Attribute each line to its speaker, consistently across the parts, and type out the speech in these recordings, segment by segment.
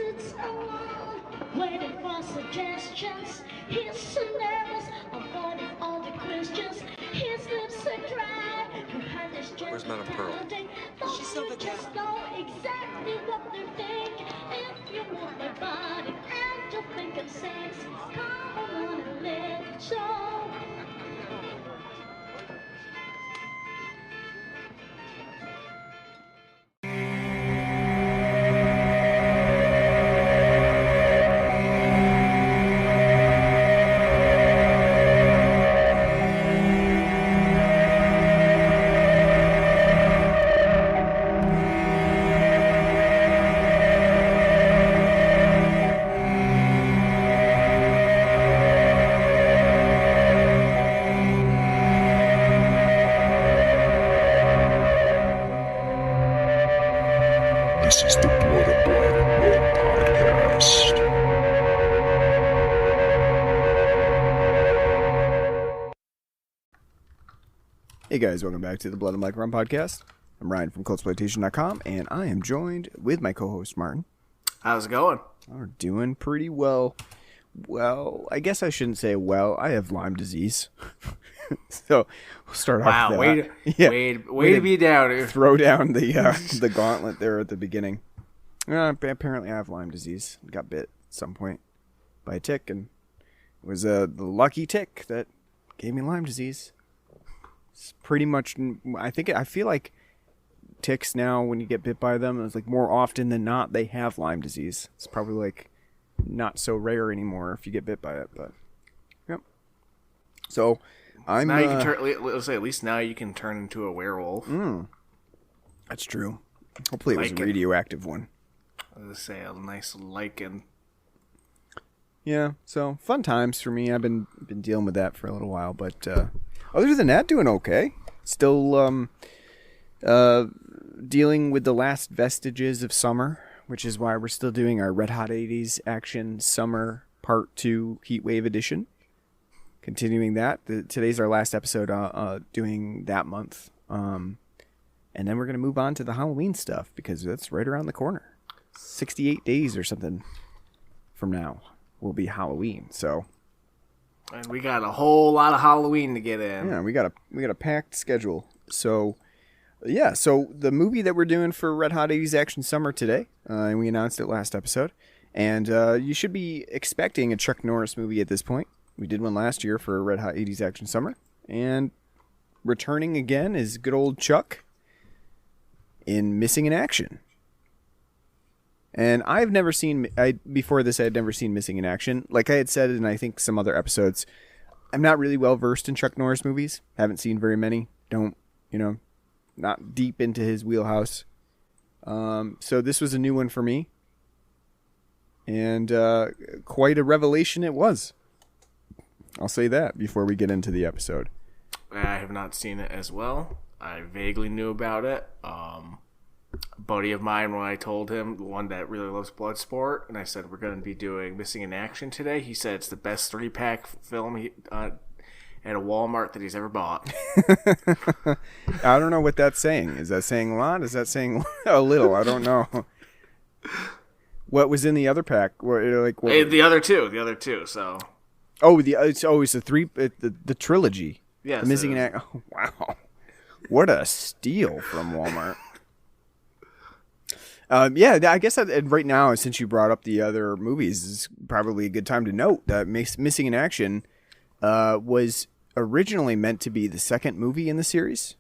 Speaker 1: sits alone, waiting for suggestions. He's so nervous, avoiding all the questions. His lips are dry, behind his chest.
Speaker 2: Where's Madame Pearl?
Speaker 1: She's over there. Just know exactly what they think. If you want my body and you're thinking sex, come on and let it show.
Speaker 3: This is the Blood and Blood podcast.
Speaker 4: Hey guys, welcome back to the Blood and Black Rum podcast. I'm Ryan from Cultsploitation.com, and I am joined with my co-host Martin.
Speaker 5: How's it going?
Speaker 4: We're doing pretty well. Well, I guess I shouldn't say well. I have Lyme disease. So we'll start off with that.
Speaker 5: Way to be down here.
Speaker 4: Throw down the gauntlet there at the beginning. Apparently I have Lyme disease. Got bit at some point by a tick, and it was the lucky tick that gave me Lyme disease. It's pretty much, I feel like ticks now, when you get bit by them, it's like more often than not they have Lyme disease. It's probably like not so rare anymore if you get bit by it, but yep. So I'm
Speaker 5: now you can turn. Let's say at least now you can turn into a werewolf.
Speaker 4: That's true. Hopefully it was a radioactive one.
Speaker 5: I was say a nice lichen.
Speaker 4: Yeah, so fun times for me. I've been dealing with that for a little while, but other than that, doing okay. Still dealing with the last vestiges of summer, which is why we're still doing our Red Hot 80s Action Summer Part 2 Heatwave Edition. Continuing that. Today's our last episode doing that month. And then we're going to move on to the Halloween stuff because that's right around the corner. 68 days or something from now will be Halloween. So,
Speaker 5: and we got a whole lot of Halloween to get in.
Speaker 4: Yeah, we got a packed schedule. So, yeah, so the movie that we're doing for Red Hot 80s Action Summer today, and we announced it last episode, and you should be expecting a Chuck Norris movie at this point. We did one last year for Red Hot 80s Action Summer, and returning again is good old Chuck in Missing in Action. And I've never seen, before this I had never seen Missing in Action. Like I had said in I think some other episodes, I'm not really well versed in Chuck Norris movies. Haven't seen very many. Not deep into his wheelhouse. So this was a new one for me. And quite a revelation it was. I'll say that before we get into the episode.
Speaker 5: I have not seen it as well. I vaguely knew about it. A buddy of mine, when I told him, the one that really loves Bloodsport, and I said we're going to be doing Missing in Action today, he said it's the best 3-pack film at a Walmart that he's ever bought.
Speaker 4: I don't know what that's saying. Is that saying a lot? Is that saying a little? I don't know. What was in the other pack?
Speaker 5: The other two. So.
Speaker 4: It's the trilogy.
Speaker 5: Yes,
Speaker 4: the Missing in Action. Oh, wow, what a steal from Walmart. I guess right now, since you brought up the other movies, is probably a good time to note that Missing in Action was originally meant to be the second movie in the series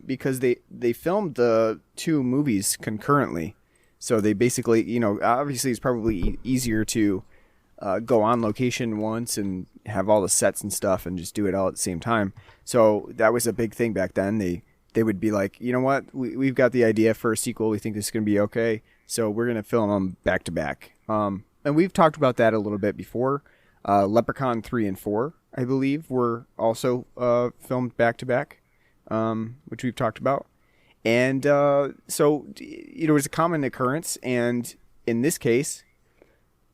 Speaker 4: because they filmed the two movies concurrently. So they basically, obviously it's probably easier to go on location once and have all the sets and stuff and just do it all at the same time. So that was a big thing back then. They would be like, you know what, we've got the idea for a sequel. We think this is going to be okay. So we're going to film them back to back. And we've talked about that a little bit before. Leprechaun 3 and 4, I believe, were also filmed back to back, which we've talked about. And so it was a common occurrence. And in this case,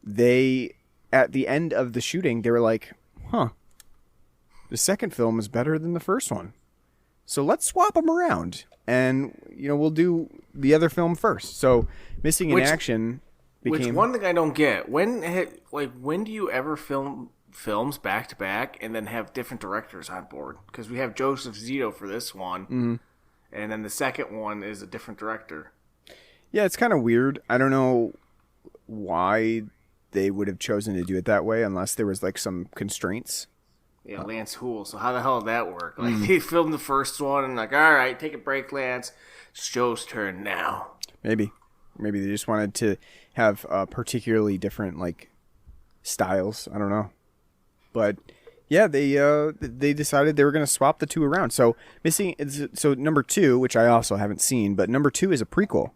Speaker 4: at the end of the shooting, they were like, the second film is better than the first one. So let's swap them around. And, we'll do the other film first. So Missing in Action
Speaker 5: Which one thing I don't get, when do you ever film films back to back and then have different directors on board? Because we have Joseph Zito for this one, and then the second one is a different director.
Speaker 4: Yeah, it's kind of weird. I don't know why they would have chosen to do it that way unless there was like some constraints.
Speaker 5: Yeah, Lance Hool. So how the hell did that work? Like they filmed the first one and like, all right, take a break, Lance. It's Joe's turn now. Maybe
Speaker 4: they just wanted to have particularly different like styles. I don't know, but yeah, they decided they were going to swap the two around. So number 2, which I also haven't seen, but number 2 is a prequel,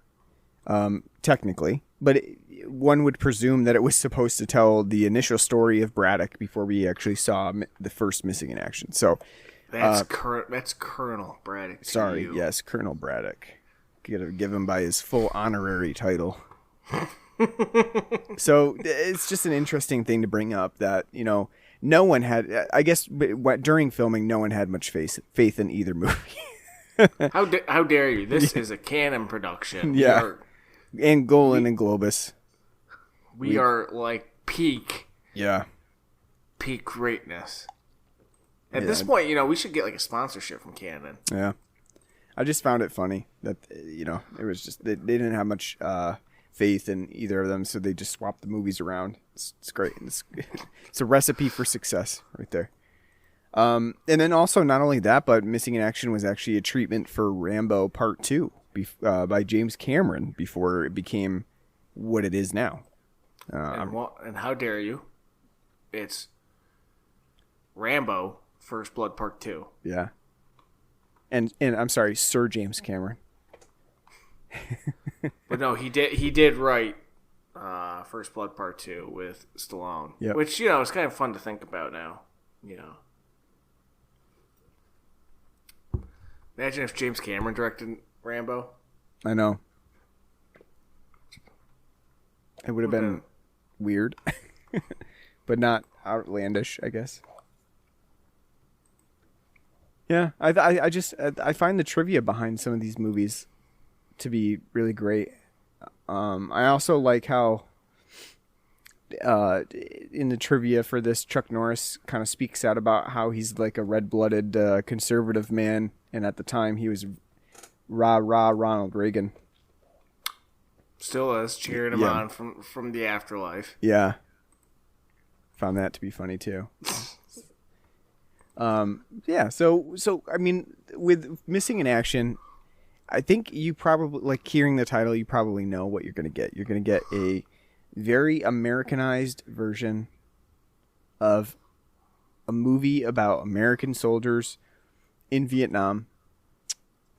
Speaker 4: technically, but one would presume that it was supposed to tell the initial story of Braddock before we actually saw the first Missing in Action. So
Speaker 5: that's Colonel Braddock.
Speaker 4: Sorry, yes, Colonel Braddock. Gotta give him by his full honorary title. So it's just an interesting thing to bring up that, no one had, I guess, during filming, no one had much faith in either movie.
Speaker 5: How dare you? This is a Canon production.
Speaker 4: Yeah. And Golan and Globus.
Speaker 5: We are like peak.
Speaker 4: Yeah.
Speaker 5: Peak greatness. At this point, we should get like a sponsorship from Canon.
Speaker 4: Yeah. I just found it funny that, it was just, they didn't have much faith in either of them, so they just swapped the movies around. It's great. It's a recipe for success right there. And then also, not only that, but Missing in Action was actually a treatment for Rambo Part 2 by James Cameron before it became what it is now.
Speaker 5: And how dare you? It's Rambo First Blood Part 2.
Speaker 4: Yeah. And I'm sorry, Sir James Cameron.
Speaker 5: But no, he did write First Blood Part 2 with Stallone.
Speaker 4: Yep.
Speaker 5: Which, is kind of fun to think about now. Imagine if James Cameron directed Rambo.
Speaker 4: I know. It would have been weird, but not outlandish, I guess. Yeah, I find the trivia behind some of these movies to be really great. I also like how in the trivia for this, Chuck Norris kind of speaks out about how he's like a red-blooded conservative man, and at the time he was rah Ronald Reagan.
Speaker 5: Still is, cheering him on from the afterlife.
Speaker 4: Yeah. Found that to be funny too. Yeah, so I mean, with Missing in Action, I think you probably, like, hearing the title, you probably know what you're going to get. You're going to get a very Americanized version of a movie about American soldiers in Vietnam,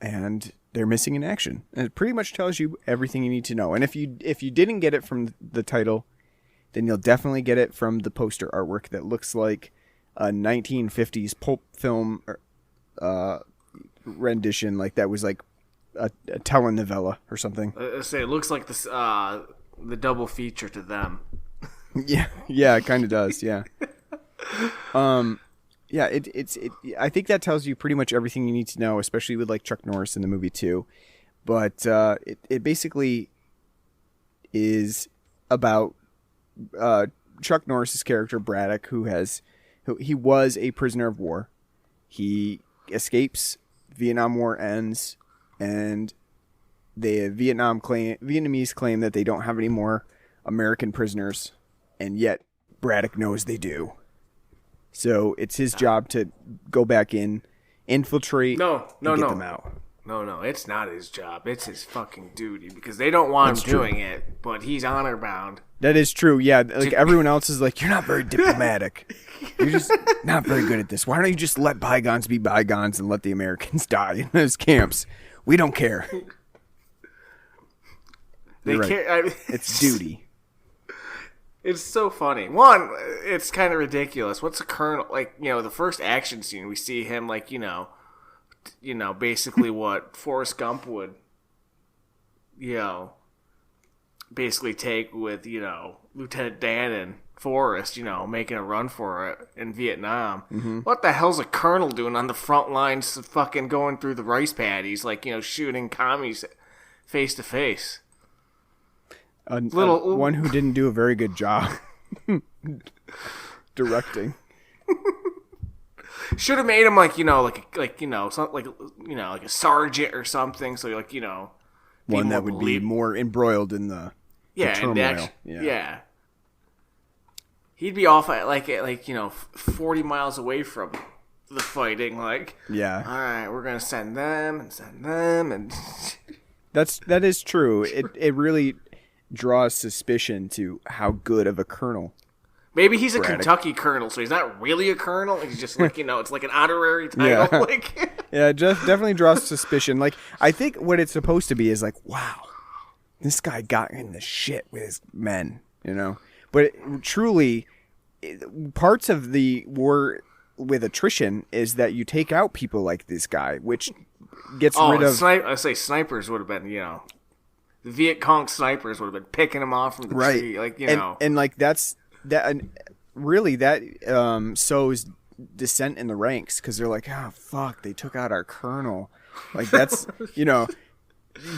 Speaker 4: and they're missing in action. And it pretty much tells you everything you need to know. And if you didn't get it from the title, then you'll definitely get it from the poster artwork that looks like a 1950s pulp film rendition, like that was like a telenovela or something.
Speaker 5: I say it looks like this the double feature to them.
Speaker 4: Yeah, it kind of does. Yeah. Yeah, it's I think that tells you pretty much everything you need to know, especially with like Chuck Norris in the movie too. But it basically is about Chuck Norris's character Braddock, who was a prisoner of war. He escapes. Vietnam War ends, and the Vietnamese claim that they don't have any more American prisoners, and yet Braddock knows they do. So it's his job to go back in, infiltrate, get them out.
Speaker 5: No, it's not his job. It's his fucking duty, because they don't want him doing it, but he's honor bound.
Speaker 4: That is true, yeah. Like, everyone else is like, you're not very diplomatic. You're just not very good at this. Why don't you just let bygones be bygones and let the Americans die in those camps? We don't care.
Speaker 5: They care.
Speaker 4: It's duty.
Speaker 5: It's so funny. One, it's kind of ridiculous. What's a colonel, like, the first action scene, we see him, like, basically what Forrest Gump would, basically take with, Lieutenant Dan and Forrest, making a run for it in Vietnam. Mm-hmm. What the hell's a colonel doing on the front lines, fucking going through the rice paddies, like, shooting commies face to face?
Speaker 4: one who didn't do a very good job directing.
Speaker 5: Should have made him like a sergeant or something. So
Speaker 4: One that would be more embroiled in the turmoil.
Speaker 5: Yeah. He'd be off at 40 miles away from the fighting. Like,
Speaker 4: yeah.
Speaker 5: All right, we're gonna send them, and
Speaker 4: that is true. It really draws suspicion to how good of a colonel.
Speaker 5: Maybe he's a
Speaker 4: Braddock.
Speaker 5: Kentucky colonel, so he's not really a colonel. He's just it's like an honorary title.
Speaker 4: Yeah. Yeah, it definitely draws suspicion. Like, I think what it's supposed to be is like, wow, this guy got in the shit with his men, But truly, parts of the war with attrition is that you take out people like this guy, which gets rid of...
Speaker 5: I say snipers would have been, the Viet Cong snipers would have been picking him off from the tree. Like,
Speaker 4: And like, that sows dissent in the ranks, because they're like, oh fuck, they took out our colonel. Like, that's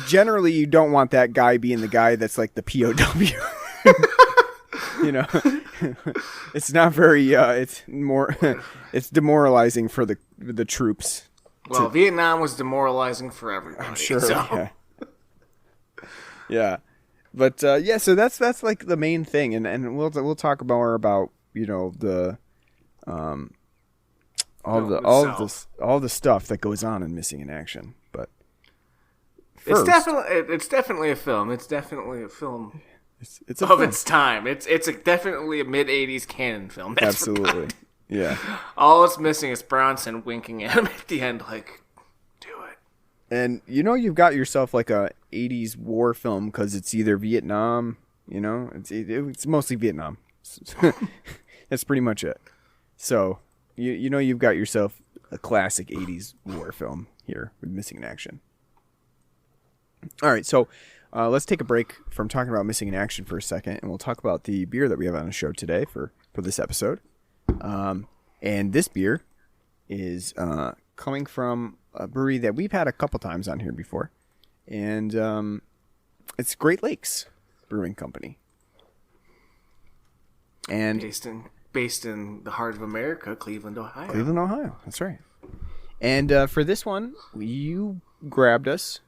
Speaker 4: generally you don't want that guy being the guy that's like the POW. It's not very it's more it's demoralizing for the troops.
Speaker 5: Well, Vietnam was demoralizing for everybody.
Speaker 4: I'm sure.
Speaker 5: So.
Speaker 4: Yeah. But so that's like the main thing, and we'll talk more about the all the stuff that goes on in Missing in Action. But first,
Speaker 5: it's definitely a film. It's definitely a film.
Speaker 4: It's a
Speaker 5: of
Speaker 4: film.
Speaker 5: Its time. It's definitely a mid-'80s canon film. That's
Speaker 4: absolutely. Yeah.
Speaker 5: All it's missing is Bronson winking at him at the end, like, do it.
Speaker 4: And you've got yourself like a 80s war film, because it's either Vietnam, it's mostly Vietnam. That's pretty much it. So, you've got yourself a classic 80s war film here with Missing in Action. All right, so let's take a break from talking about Missing in Action for a second, and we'll talk about the beer that we have on the show today for this episode. And this beer is coming from a brewery that we've had a couple times on here before. And it's Great Lakes Brewing Company. And
Speaker 5: based in the heart of America, Cleveland, Ohio.
Speaker 4: Cleveland, Ohio. That's right. And for this one, you grabbed us.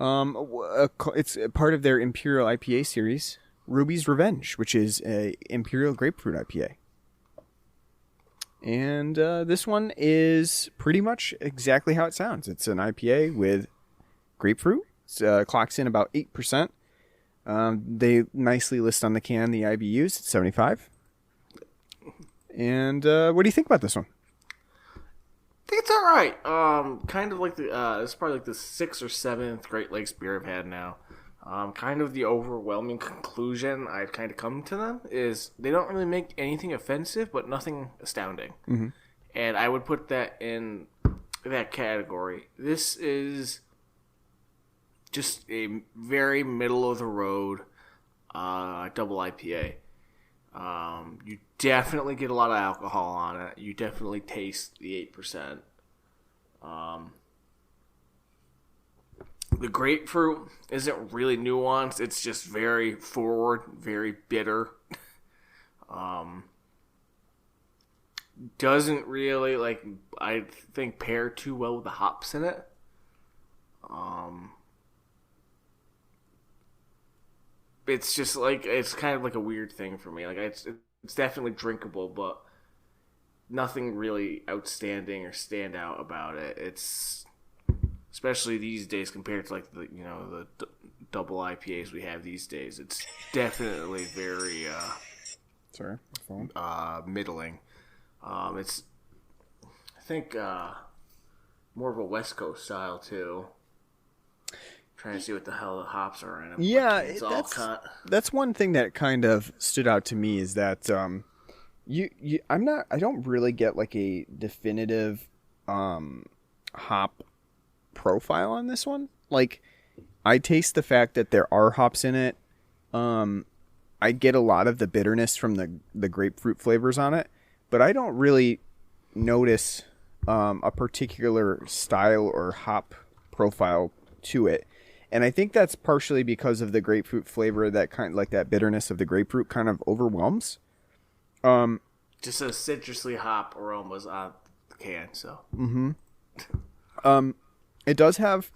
Speaker 4: It's a part of their Imperial IPA series, Ruby's Revenge, which is a Imperial grapefruit IPA. And this one is pretty much exactly how it sounds. It's an IPA with grapefruit. It clocks in about 8%. They nicely list on the can the IBUs at 75. And what do you think about this one?
Speaker 5: I think it's all right. Kind of like it's probably like the 6th or 7th Great Lakes beer I've had now. Kind of the overwhelming conclusion I've kind of come to them is they don't really make anything offensive, but nothing astounding. Mm-hmm. And I would put that in that category. This is just a very middle of the road double IPA. You definitely get a lot of alcohol on it. You definitely taste the 8%. The grapefruit isn't really nuanced. It's just very forward, very bitter. Doesn't really, I think, pair too well with the hops in it. It's just it's kind of like a weird thing for me. It's definitely drinkable, but nothing really outstanding or stand out about it. It's especially these days compared to the double IPAs we have these days. It's definitely very middling. It's I think more of a West Coast style too. Trying to see what the hell the hops are in it.
Speaker 4: Yeah,
Speaker 5: it's all cut.
Speaker 4: That's one thing that kind of stood out to me is that I don't really get like a definitive hop profile on this one. Like, I taste the fact that there are hops in it. I get a lot of the bitterness from the grapefruit flavors on it, but I don't really notice a particular style or hop profile to it. And I think that's partially because of the grapefruit flavor, that kind like that bitterness of the grapefruit kind of overwhelms.
Speaker 5: Just a citrusly hop aromas on the can, so.
Speaker 4: It does have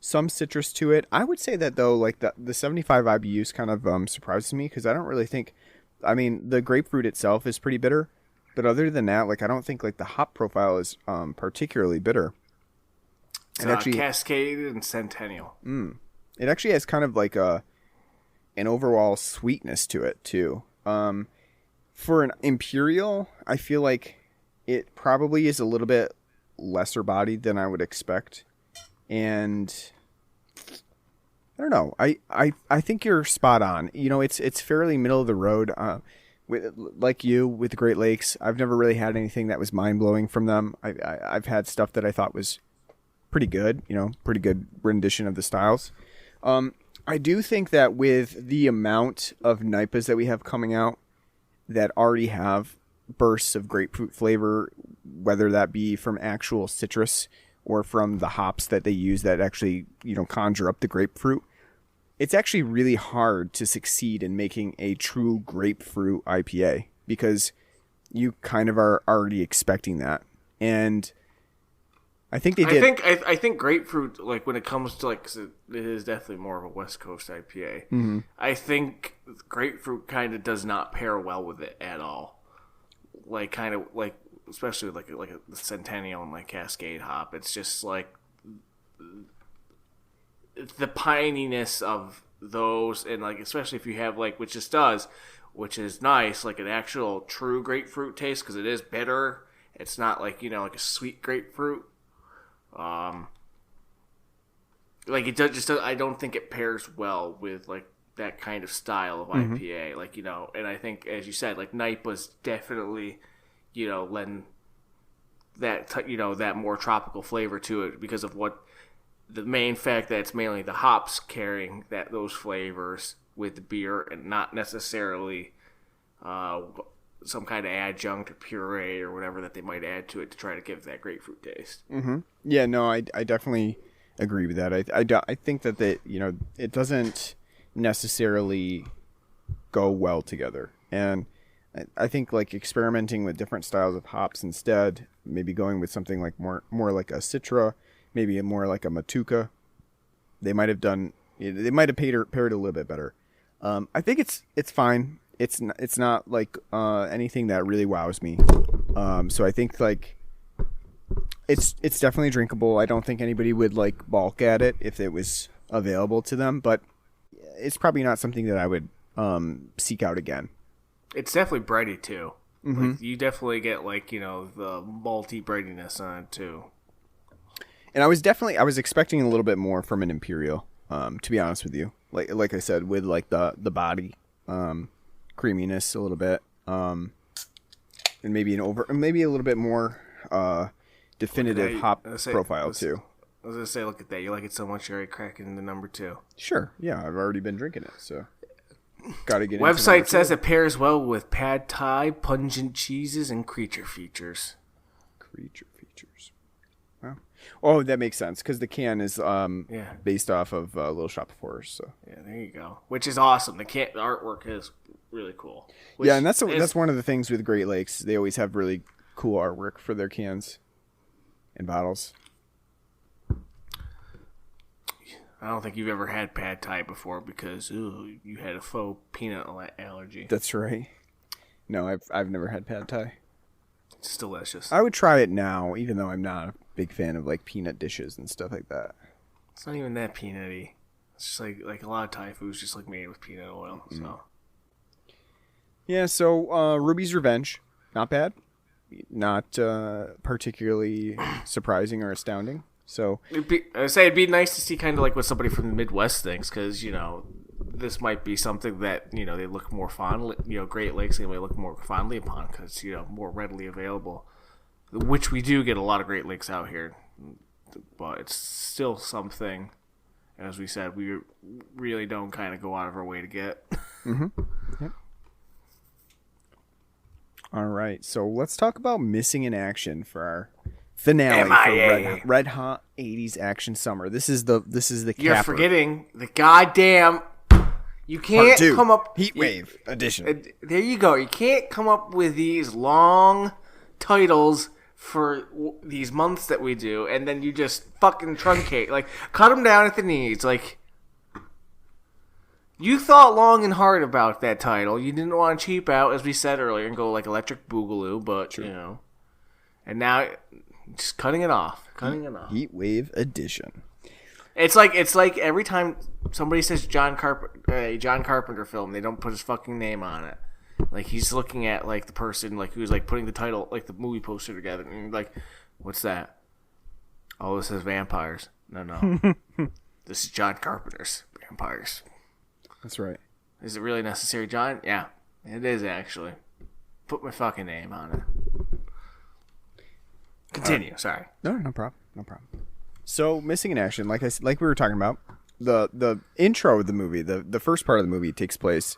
Speaker 4: some citrus to it. I would say that though, like the 75 IBUs kind of surprises me because I don't really think, I mean, the grapefruit itself is pretty bitter, but other than that, like I don't think like the hop profile is particularly bitter.
Speaker 5: It's actually Cascade and Centennial.
Speaker 4: It actually has kind of like an overall sweetness to it too. For an imperial, I feel like it probably is a little bit lesser bodied than I would expect. And I don't know. I think you're spot on. You know, it's fairly middle of the road. Like you with the Great Lakes, I've never really had anything that was mind blowing from them. I've had stuff that I thought was pretty good. You know, pretty good rendition of the styles. I do think that with the amount of NIPAs that we have coming out that already have bursts of grapefruit flavor, whether that be from actual citrus or from the hops that they use that actually, you know, conjure up the grapefruit, it's actually really hard to succeed in making a true grapefruit IPA because you kind of are already expecting that. And I think they did.
Speaker 5: I think grapefruit, like when it comes to like, 'cause it is definitely more of a West Coast IPA.
Speaker 4: Mm-hmm.
Speaker 5: I think grapefruit kind of does not pair well with it at all. Like kind of like, especially like a Centennial and like Cascade hop. It's just like the pininess of those, and like especially if you have like which is nice, like an actual true grapefruit taste because it is bitter. It's not like, you know, like a sweet grapefruit. Like it does I don't think it pairs well with like that kind of style of IPA, like, you know, and I think as you said, like NIPA's definitely, you know, lend that you know, that more tropical flavor to it because of what the main fact that it's mainly the hops carrying those flavors with the beer and not necessarily some kind of adjunct or puree or whatever that they might add to it to try to give that grapefruit taste.
Speaker 4: Mm-hmm. Yeah, no, I definitely agree with that. I think that you know, it doesn't necessarily go well together. And I think like experimenting with different styles of hops instead, maybe going with something like more like a Citra, maybe more like a Matuka, they might have paired a little bit better. I think it's fine. It's not like anything that really wows me. So I think like it's definitely drinkable. I don't think anybody would like balk at it if it was available to them, but it's probably not something that I would seek out again.
Speaker 5: It's definitely bready too.
Speaker 4: Mm-hmm.
Speaker 5: Like, you definitely get like, you know, the malty breadiness on it too.
Speaker 4: And I was expecting a little bit more from an imperial, to be honest with you. Like I said, with like the body, creaminess a little bit, and maybe a little bit more definitive hop profile too.
Speaker 5: I was gonna say, look at that! You like it so much, you're already cracking into number 2.
Speaker 4: Sure, yeah, I've already been drinking it, so gotta get.
Speaker 5: Website says it pairs well with pad thai, pungent cheeses, and creature features.
Speaker 4: Wow. Oh, that makes sense because the can is based off of Little Shop of Horrors. So
Speaker 5: yeah, there you go. Which is awesome. The artwork is really cool.
Speaker 4: Yeah, and that's one of the things with Great Lakes. They always have really cool artwork for their cans and bottles.
Speaker 5: I don't think you've ever had pad thai before because you had a faux peanut allergy.
Speaker 4: That's right. No, I've never had pad thai.
Speaker 5: It's delicious.
Speaker 4: I would try it now, even though I'm not a big fan of like peanut dishes and stuff like that.
Speaker 5: It's not even that peanutty. It's just like a lot of Thai food's just like made with peanut oil. So
Speaker 4: yeah. So Ruby's Revenge, not bad, not particularly surprising or astounding. So
Speaker 5: it'd be nice to see kind of like what somebody from the Midwest thinks, because, you know, this might be something that, you know, they look more fondly, you know, Great Lakes they may look more fondly upon because, you know, more readily available, which we do get a lot of Great Lakes out here, but it's still something, as we said, we really don't kind of go out of our way to get.
Speaker 4: Mm-hmm. Yep. All right, so let's talk about missing in action for finale
Speaker 5: MIA.
Speaker 4: for Red Hot 80s action summer. This is the
Speaker 5: You're
Speaker 4: capper.
Speaker 5: forgetting the goddamn. You can't
Speaker 4: Part 2,
Speaker 5: come up.
Speaker 4: Heat Wave edition.
Speaker 5: There you go. You can't come up with these long titles for these months that we do, and then you just fucking truncate. Like, cut them down at the knees. Like, you thought long and hard about that title. You didn't want to cheap out, as we said earlier, and go like Electric Boogaloo, but, you know. And now, just cutting it off.
Speaker 4: Heat Wave edition.
Speaker 5: It's like every time somebody says John Carpenter film, they don't put his fucking name on it. Like, he's looking at like the person like who's like putting the title, like the movie poster together, and like, what's that? Oh, this is vampires. No. This is John Carpenter's vampires.
Speaker 4: That's right.
Speaker 5: Is it really necessary, John? Yeah, it is actually. Put my fucking name on it. Continue. Sorry.
Speaker 4: No problem. So, Missing in Action, like we were talking about, the intro of the movie, the first part of the movie takes place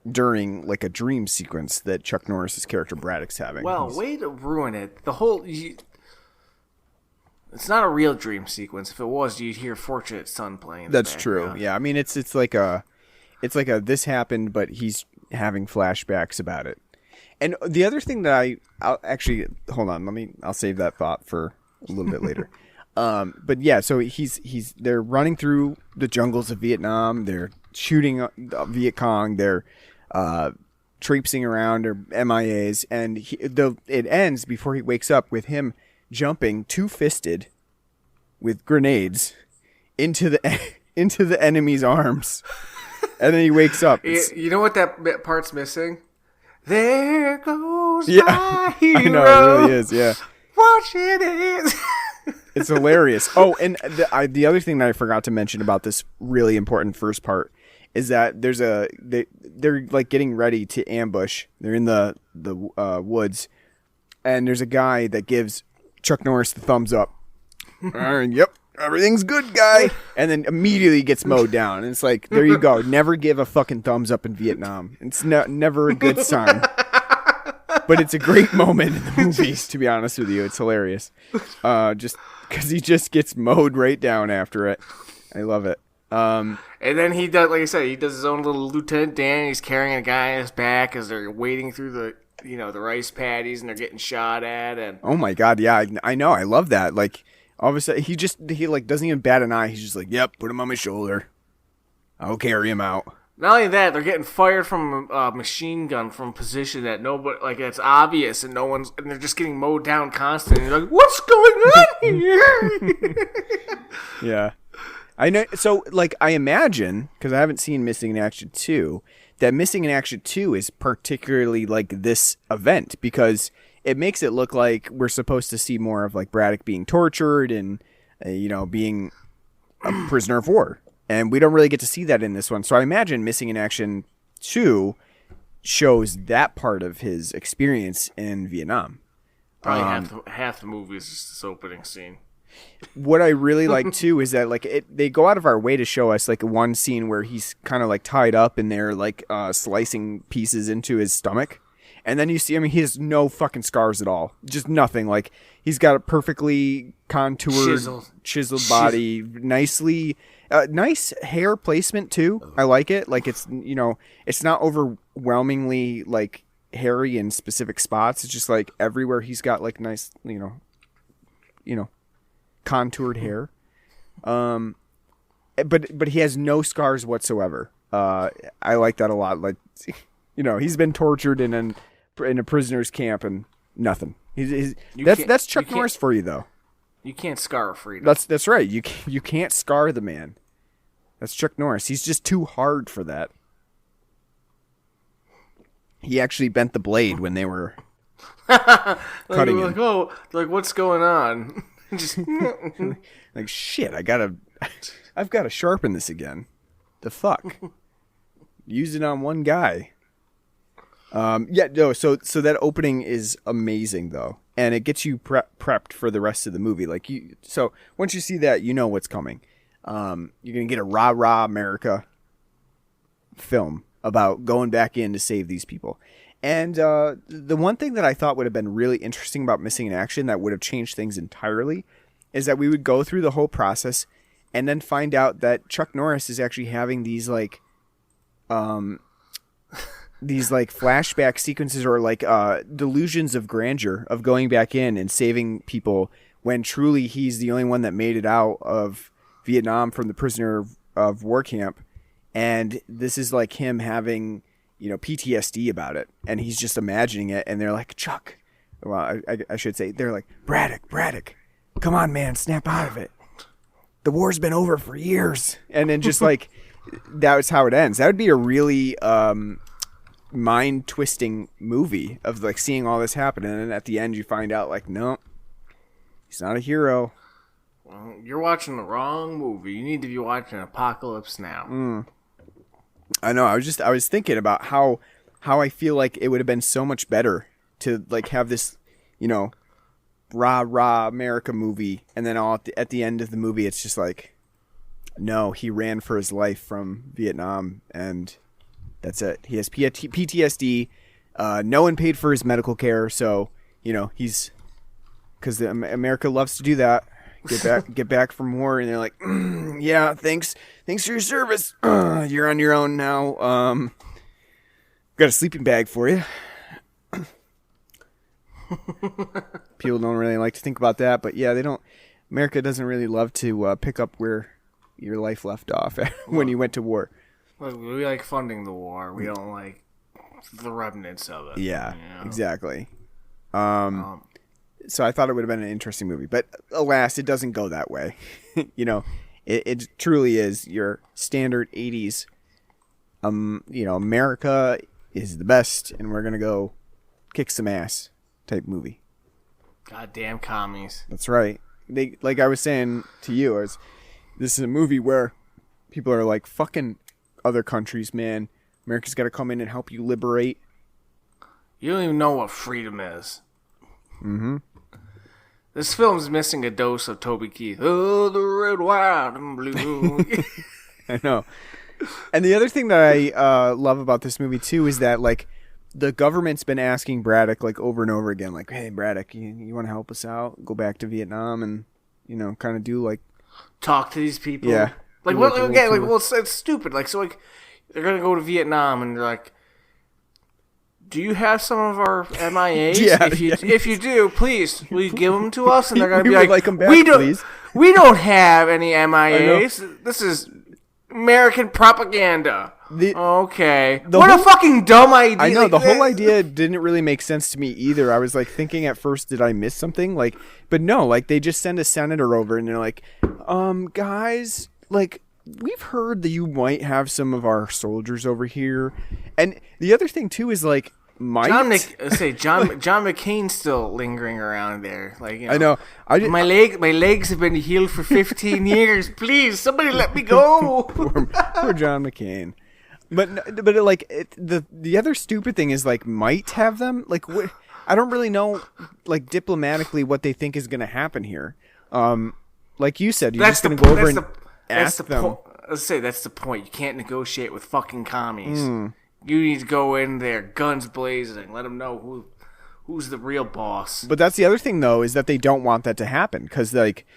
Speaker 4: during like a dream sequence that Chuck Norris's character Braddock's having.
Speaker 5: Well, way to ruin it. The whole it's not a real dream sequence. If it was, you'd hear Fortunate Son playing.
Speaker 4: That's true. Yeah, I mean it's like a this happened, but he's having flashbacks about it. And the other thing that I'll actually hold on, I'll save that thought for a little bit later. But yeah, so they're running through the jungles of Vietnam. They're shooting Viet Cong. They're traipsing around or MIAs, and it ends before he wakes up with him jumping two-fisted with grenades into the enemy's arms, and then he wakes up.
Speaker 5: You know what that part's missing? There goes
Speaker 4: Yeah,
Speaker 5: my hero.
Speaker 4: I know, it really is. Yeah.
Speaker 5: Watch it is.
Speaker 4: It's hilarious. Oh, and the other thing that I forgot to mention about this really important first part is that they're like getting ready to ambush. They're in the woods, and there's a guy that gives Chuck Norris the thumbs up. Yep, everything's good, guy. And then immediately gets mowed down. And it's like, there you go. Never give a fucking thumbs up in Vietnam. It's never a good sign. But it's a great moment in the movies, to be honest with you. It's hilarious. Just because he just gets mowed right down after it. I love it.
Speaker 5: And then he does, like I said, he does his own little Lieutenant Dan. He's carrying a guy on his back as they're wading through the rice paddies, and they're getting shot at. And
Speaker 4: oh my god, yeah, I know. I love that. Like, all of a sudden, he like doesn't even bat an eye. He's just like, yep, put him on my shoulder. I'll carry him out.
Speaker 5: Not only that, they're getting fired from a machine gun from a position that nobody, like, it's obvious, and and they're just getting mowed down constantly. You're like, what's going on here?
Speaker 4: Yeah. I know. So, like, I imagine, because I haven't seen Missing in Action 2, that Missing in Action 2 is particularly like this event, because it makes it look like we're supposed to see more of like Braddock being tortured and, being a prisoner of war. And we don't really get to see that in this one. So I imagine Missing in Action 2 shows that part of his experience in Vietnam.
Speaker 5: Probably half the movie is just this opening scene.
Speaker 4: What I really like too is that like they go out of our way to show us like one scene where he's kind of like tied up and they're like slicing pieces into his stomach, and then you see, I mean, he has no fucking scars at all, just nothing. Like, he's got a perfectly contoured, chiseled body, nice hair placement too. I like it. Like, it's it's not overwhelmingly like hairy in specific spots. It's just like everywhere he's got like nice contoured hair, but he has no scars whatsoever. I like that a lot. Like, he's been tortured in a prisoner's camp and nothing. That's Chuck Norris for you, though.
Speaker 5: You can't scar a freedom.
Speaker 4: That's right. You can't scar the man. That's Chuck Norris. He's just too hard for that. He actually bent the blade when they were cutting him.
Speaker 5: Like, what's going on? Just
Speaker 4: like, shit, I've got to sharpen this again. The fuck? Use it on one guy. So that opening is amazing though, and it gets you prepped for the rest of the movie. Like, so once you see that, you know what's coming. You're gonna get a rah America film about going back in to save these people. And the one thing that I thought would have been really interesting about Missing in Action that would have changed things entirely is that we would go through the whole process and then find out that Chuck Norris is actually having these like flashback sequences or like delusions of grandeur of going back in and saving people when truly he's the only one that made it out of Vietnam from the prisoner of war camp. And this is like him having, PTSD about it. And he's just imagining it. And they're like, Chuck, well, I should say, they're like, Braddock, come on, man, snap out of it. The war's been over for years. And then just like, that's how it ends. That would be a really mind-twisting movie of like seeing all this happen. And then at the end you find out like, no, he's not a hero.
Speaker 5: Well, you're watching the wrong movie. You need to be watching Apocalypse Now.
Speaker 4: I know. I was thinking about how I feel like it would have been so much better to like have this, rah America movie, and then all at the end of the movie, it's just like, no, he ran for his life from Vietnam, and that's it. He has PTSD. No one paid for his medical care, so he's because America loves to do that. Get back from war, and they're like, yeah, thanks for your service. You're on your own now. Got a sleeping bag for you. People don't really like to think about that, but yeah, they don't. America doesn't really love to pick up where your life left off when you went to war.
Speaker 5: Look, we like funding the war. We don't like the remnants of it.
Speaker 4: Yeah, exactly. So I thought it would have been an interesting movie, but alas, it doesn't go that way. It truly is your standard 80s. America is the best, and we're gonna go kick some ass type movie.
Speaker 5: Goddamn commies.
Speaker 4: That's right. They, like I was saying to you, this is a movie where people are like, fucking other countries, man. America's got to come in and help you liberate.
Speaker 5: You don't even know what freedom is.
Speaker 4: Mm-hmm.
Speaker 5: This film's missing a dose of Toby Keith. Oh, the red, white, and blue.
Speaker 4: I know. And the other thing that I love about this movie, too, is that, like, the government's been asking Braddock, like, over and over again, like, hey, Braddock, you want to help us out? Go back to Vietnam and, kind of do, like...
Speaker 5: Talk to these people?
Speaker 4: Yeah.
Speaker 5: Like, what? Okay, like, well, it's stupid. Like, so, like, they're going to go to Vietnam, and they're like, do you have some of our MIAs?
Speaker 4: Yeah,
Speaker 5: if you do, please, will you give them to us? And they're going to be like,
Speaker 4: them back,
Speaker 5: please. We don't have any MIAs. This is American propaganda. Okay. What a fucking dumb idea.
Speaker 4: I know, the whole idea didn't really make sense to me either. I was like thinking at first, did I miss something? Like, but no, like they just send a senator over and they're like, guys, like, we've heard that you might have some of our soldiers over here. And the other thing too is like, John McCain's still lingering around there. Like, I know.
Speaker 5: My legs have been healed for 15 years. Please, somebody let me go.
Speaker 4: Poor John McCain. But like the other stupid thing is like might have them like I don't really know like diplomatically what they think is going to happen here. Like you said, you're just going to go over and ask them.
Speaker 5: Let's say that's the point. You can't negotiate with fucking commies. You need to go in there, guns blazing, let them know who's the real boss.
Speaker 4: But that's the other thing, though, is that they don't want that to happen because, like,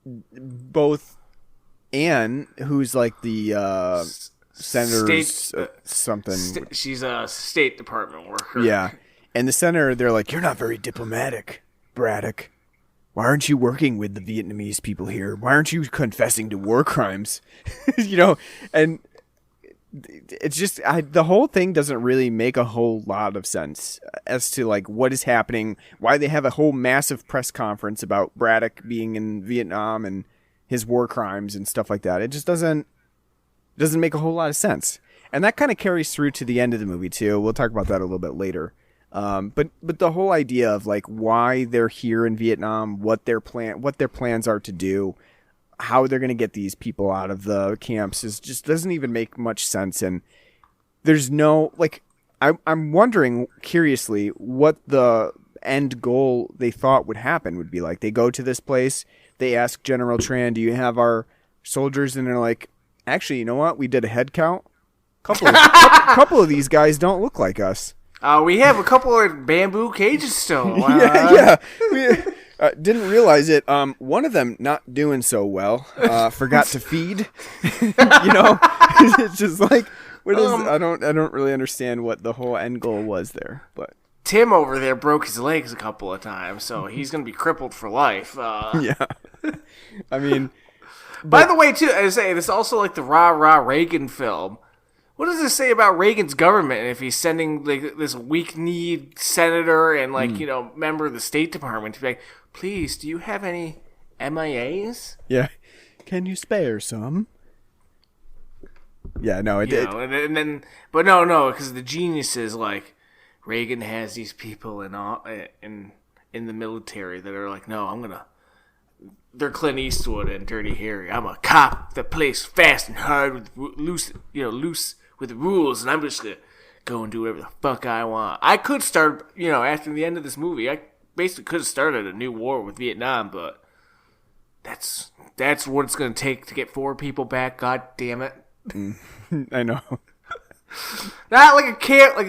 Speaker 4: both Anne, who's like the senator's something,
Speaker 5: she's a State Department worker.
Speaker 4: Yeah, and the senator, they're like, "You're not very diplomatic, Braddock. Why aren't you working with the Vietnamese people here? Why aren't you confessing to war crimes?" And it's just the whole thing doesn't really make a whole lot of sense as to like what is happening, why they have a whole massive press conference about Braddock being in Vietnam and his war crimes and stuff like that. It just doesn't make a whole lot of sense. And that kind of carries through to the end of the movie too. We'll talk about that a little bit later. But the whole idea of like why they're here in Vietnam, what their plans are to do, how they're going to get these people out of the camps just doesn't even make much sense. And there's no, like, I'm wondering curiously what the end goal they thought would happen would be like. They go to this place, they ask General Tran, do you have our soldiers? And they're like, actually, you know what? We did a head count. Couple of these guys don't look like us.
Speaker 5: We have a couple of bamboo cages still.
Speaker 4: Yeah. We didn't realize it. One of them not doing so well. Forgot to feed. It's just like what is? I don't really understand what the whole end goal was there. But
Speaker 5: Tim over there broke his legs a couple of times, so he's gonna be crippled for life.
Speaker 4: yeah. I mean,
Speaker 5: by the way, too, I say this is also like the rah rah Reagan film. What does this say about Reagan's government if he's sending like this weak-kneed senator and member of the State Department to be like, please, do you have any MIAs?
Speaker 4: Yeah. Can you spare some? Yeah, no, it did.
Speaker 5: But no, because the genius is like Reagan has these people in the military that are like, no, they're Clint Eastwood and Dirty Harry. I'm a cop that plays fast and hard with loose with the rules, and I'm just gonna go and do whatever the fuck I want. I could start, after the end of this movie, I basically could have started a new war with Vietnam, but that's what it's gonna take to get 4 people back. God damn it!
Speaker 4: I know.
Speaker 5: Not like a camp, at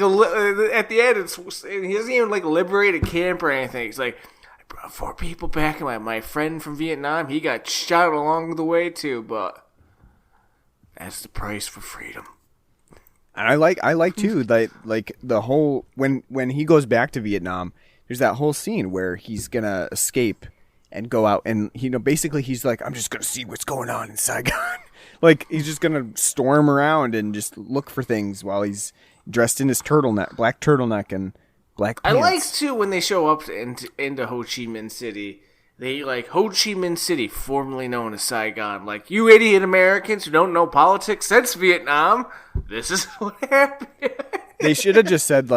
Speaker 5: the end, he doesn't even liberate a camp or anything. It's like, I brought 4 people back, and my friend from Vietnam, he got shot along the way too, but that's the price for freedom.
Speaker 4: And I like too, like the whole when he goes back to Vietnam, there's that whole scene where he's gonna escape and go out, and basically he's like, I'm just gonna see what's going on in Saigon. Like he's just gonna storm around and just look for things while he's dressed in his black turtleneck and black pants.
Speaker 5: I like too when they show up into Ho Chi Minh City. They Ho Chi Minh City, formerly known as Saigon. Like, you idiot Americans who don't know politics since Vietnam, this is what happened.
Speaker 4: They should have just said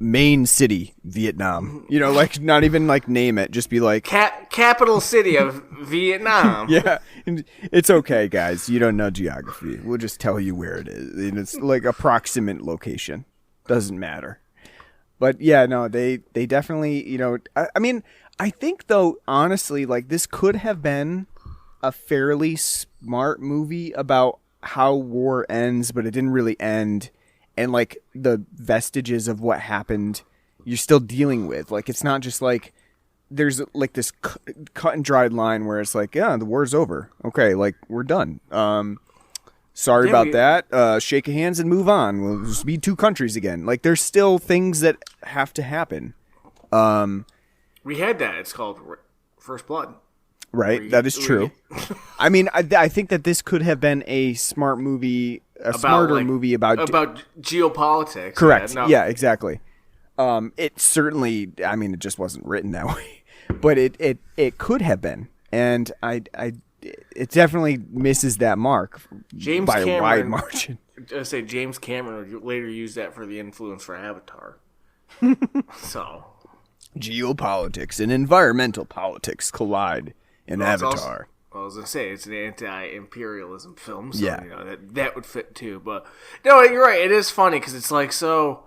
Speaker 4: main city, Vietnam. Not even name it. Just be like
Speaker 5: capital city of Vietnam.
Speaker 4: Yeah, it's okay, guys. You don't know geography. We'll just tell you where it is. And it's approximate location. Doesn't matter. But yeah, no, they definitely, I mean, I think though, honestly, this could have been a fairly smart movie about how war ends, but it didn't really end. And the vestiges of what happened, you're still dealing with. It's not just there's this cut and dried line where it's yeah, the war's over. Okay, we're done. Sorry about that. Shake hands and move on. We'll just be 2 countries again. There's still things that have to happen.
Speaker 5: We had that. It's called First Blood.
Speaker 4: Right. That is true. I mean, I think that this could have been a smart movie, smarter movie about
Speaker 5: geopolitics.
Speaker 4: Correct. Yeah, exactly. It certainly, I mean, it just wasn't written that way, but it could have been. And it definitely misses that mark by a wide margin.
Speaker 5: I say James Cameron would later use that for the influence for Avatar. So,
Speaker 4: geopolitics and environmental politics collide in Avatar.
Speaker 5: I was gonna say it's an anti-imperialism film, so
Speaker 4: yeah.
Speaker 5: That would fit too. But no, you're right. It is funny because it's so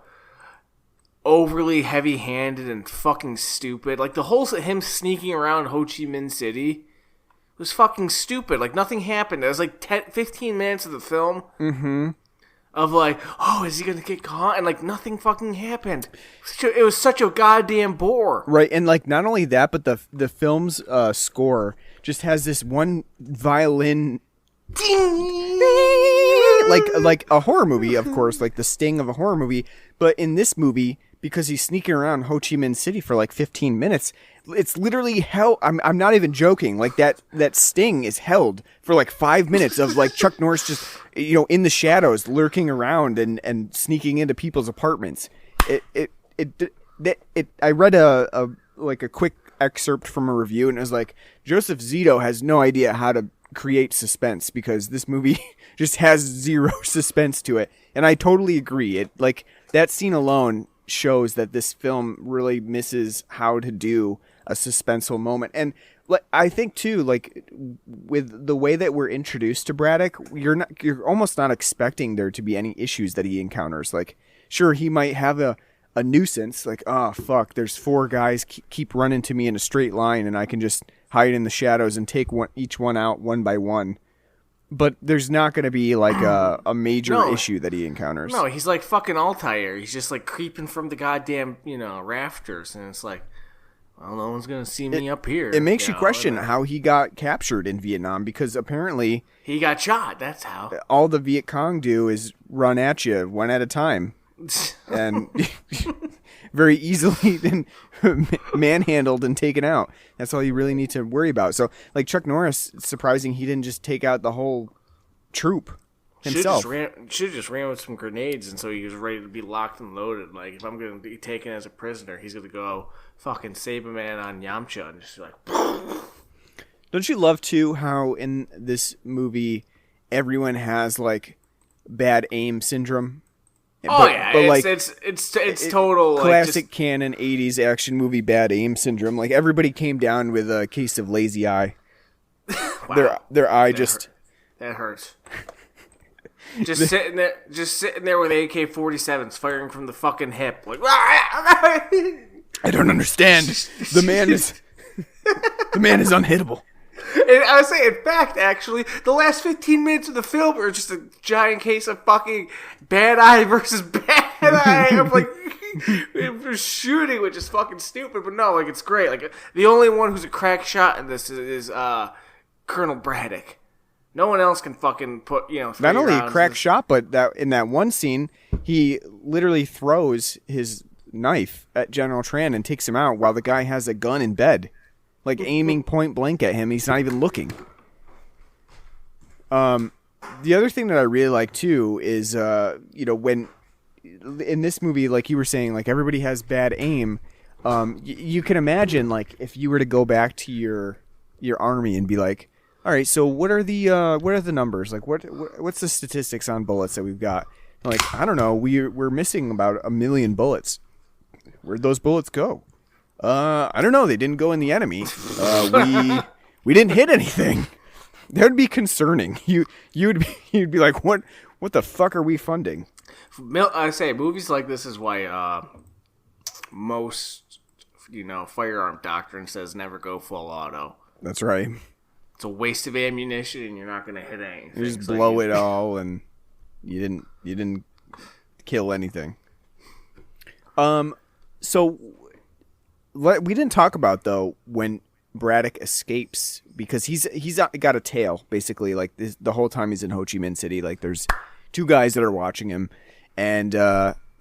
Speaker 5: overly heavy-handed and fucking stupid. The whole him sneaking around Ho Chi Minh City was fucking stupid. Nothing happened. It was 15 minutes of the film of is he gonna get caught? And nothing fucking happened. It was such a goddamn bore.
Speaker 4: Right, and not only that, but the film's score just has this one violin ding, like a horror movie, of course, the sting of a horror movie. But in this movie, because he's sneaking around Ho Chi Minh City for 15 minutes, it's literally hell. I'm not even joking. That sting is held for 5 minutes of Chuck Norris just in the shadows lurking around and sneaking into people's apartments. I read a quick excerpt from a review, and it was Joseph Zito has no idea how to create suspense because this movie just has zero suspense to it. And I totally agree. That scene alone shows that this film really misses how to do a suspenseful moment. And I think too, with the way that we're introduced to Braddock, you're almost not expecting there to be any issues that he encounters. Sure, he might have a nuisance, oh fuck, there's 4 guys keep running to me in a straight line, and I can just hide in the shadows and take each one out one by one. but there's not going to be like a major
Speaker 5: No.
Speaker 4: issue that he encounters.
Speaker 5: No, he's like fucking Altair. He's just like creeping from the goddamn, rafters, and it's like, well, no one's gonna see me up here.
Speaker 4: It makes you question how he got captured in Vietnam, because apparently
Speaker 5: he got shot. That's how.
Speaker 4: all the Viet Cong do is run at you one at a time, and very easily then manhandled and taken out. That's all you really need to worry about. So, like Chuck Norris, it's surprising he didn't just take out the whole troop himself.
Speaker 5: Should just ran with some grenades, and so he was ready to be locked and loaded. Like, if I'm going to be taken as a prisoner, he's going to go fucking save a man on Yamcha and just like.
Speaker 4: Don't you love too how in this movie everyone has like bad aim syndrome?
Speaker 5: It's total
Speaker 4: classic
Speaker 5: like,
Speaker 4: canon 80s action movie bad aim syndrome. Like everybody came down with a case of lazy eye.
Speaker 5: wow,
Speaker 4: their eye
Speaker 5: that hurts. Just sitting there with AK-47s firing from the fucking hip, like.
Speaker 4: I don't understand. The man is unhittable.
Speaker 5: And I would say, in fact, actually, the last 15 minutes of the film are just a giant case of fucking bad eye versus bad eye. I'm like, we're shooting, which is fucking stupid, but no, like, it's great. Like, the only one who's a crack shot in this is Colonel Braddock. No one else can fucking put,
Speaker 4: Not only a crack shot, but that in that one scene, he literally throws his knife at General Tran and takes him out while the guy has a gun in bed, like aiming point blank at him. He's not even looking. The other thing that I really like too is when in this movie, like you were saying, like everybody has bad aim. You can imagine like if you were to go back to your army and be like, all right, so what are the numbers? Like what's the statistics on bullets that we've got? Like, I don't know, we're missing about 1 million bullets. Where'd those bullets go? I don't know. They didn't go in the enemy. We didn't hit anything. That would be concerning. You'd be like, what the fuck are we funding?
Speaker 5: I say movies like this is why most firearm doctrine says never go full auto.
Speaker 4: That's right.
Speaker 5: It's a waste of ammunition, and you're not going to hit anything.
Speaker 4: You just blow it all, and you didn't kill anything. So we didn't talk about though when Braddock escapes, because he's got a tail basically, like the whole time he's in Ho Chi Minh City. Like there's two guys that are watching him, and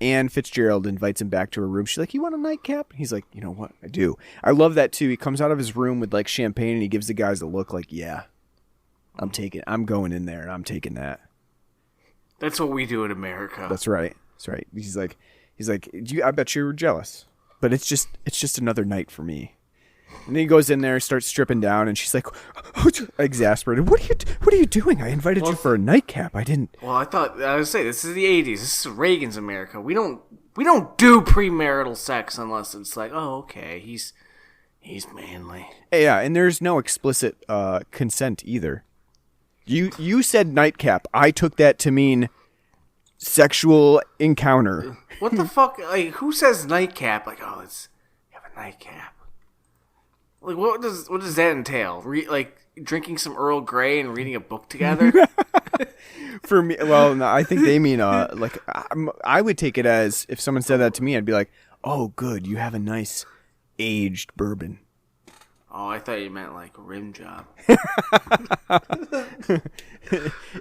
Speaker 4: Anne Fitzgerald invites him back to her room. She's like, "You want a nightcap?" He's like, "You know what? I do." I love that too. He comes out of his room with like champagne, and he gives the guys a look like, "Yeah, I'm going in there, and I'm taking that."
Speaker 5: That's what we do in America.
Speaker 4: That's right. He's like, I bet you were jealous, but it's just another night for me. And then he goes in there, starts stripping down, and she's like, exasperated. What are you doing? I invited you for a nightcap. I didn't.
Speaker 5: Well, I would say this is the 80s. This is Reagan's America. We don't do premarital sex unless it's like, oh, okay, he's manly.
Speaker 4: Yeah, and there's no explicit consent either. You said nightcap. I took that to mean sexual encounter.
Speaker 5: What the fuck? Like, who says nightcap? Like, oh, let's have a nightcap. Like, what does that entail? Like drinking some Earl Grey and reading a book together?
Speaker 4: For me, well, no, I think they mean like I would take it as if someone said that to me, I'd be like, oh, good, you have a nice aged bourbon.
Speaker 5: Oh, I thought you meant like a rim job.
Speaker 4: If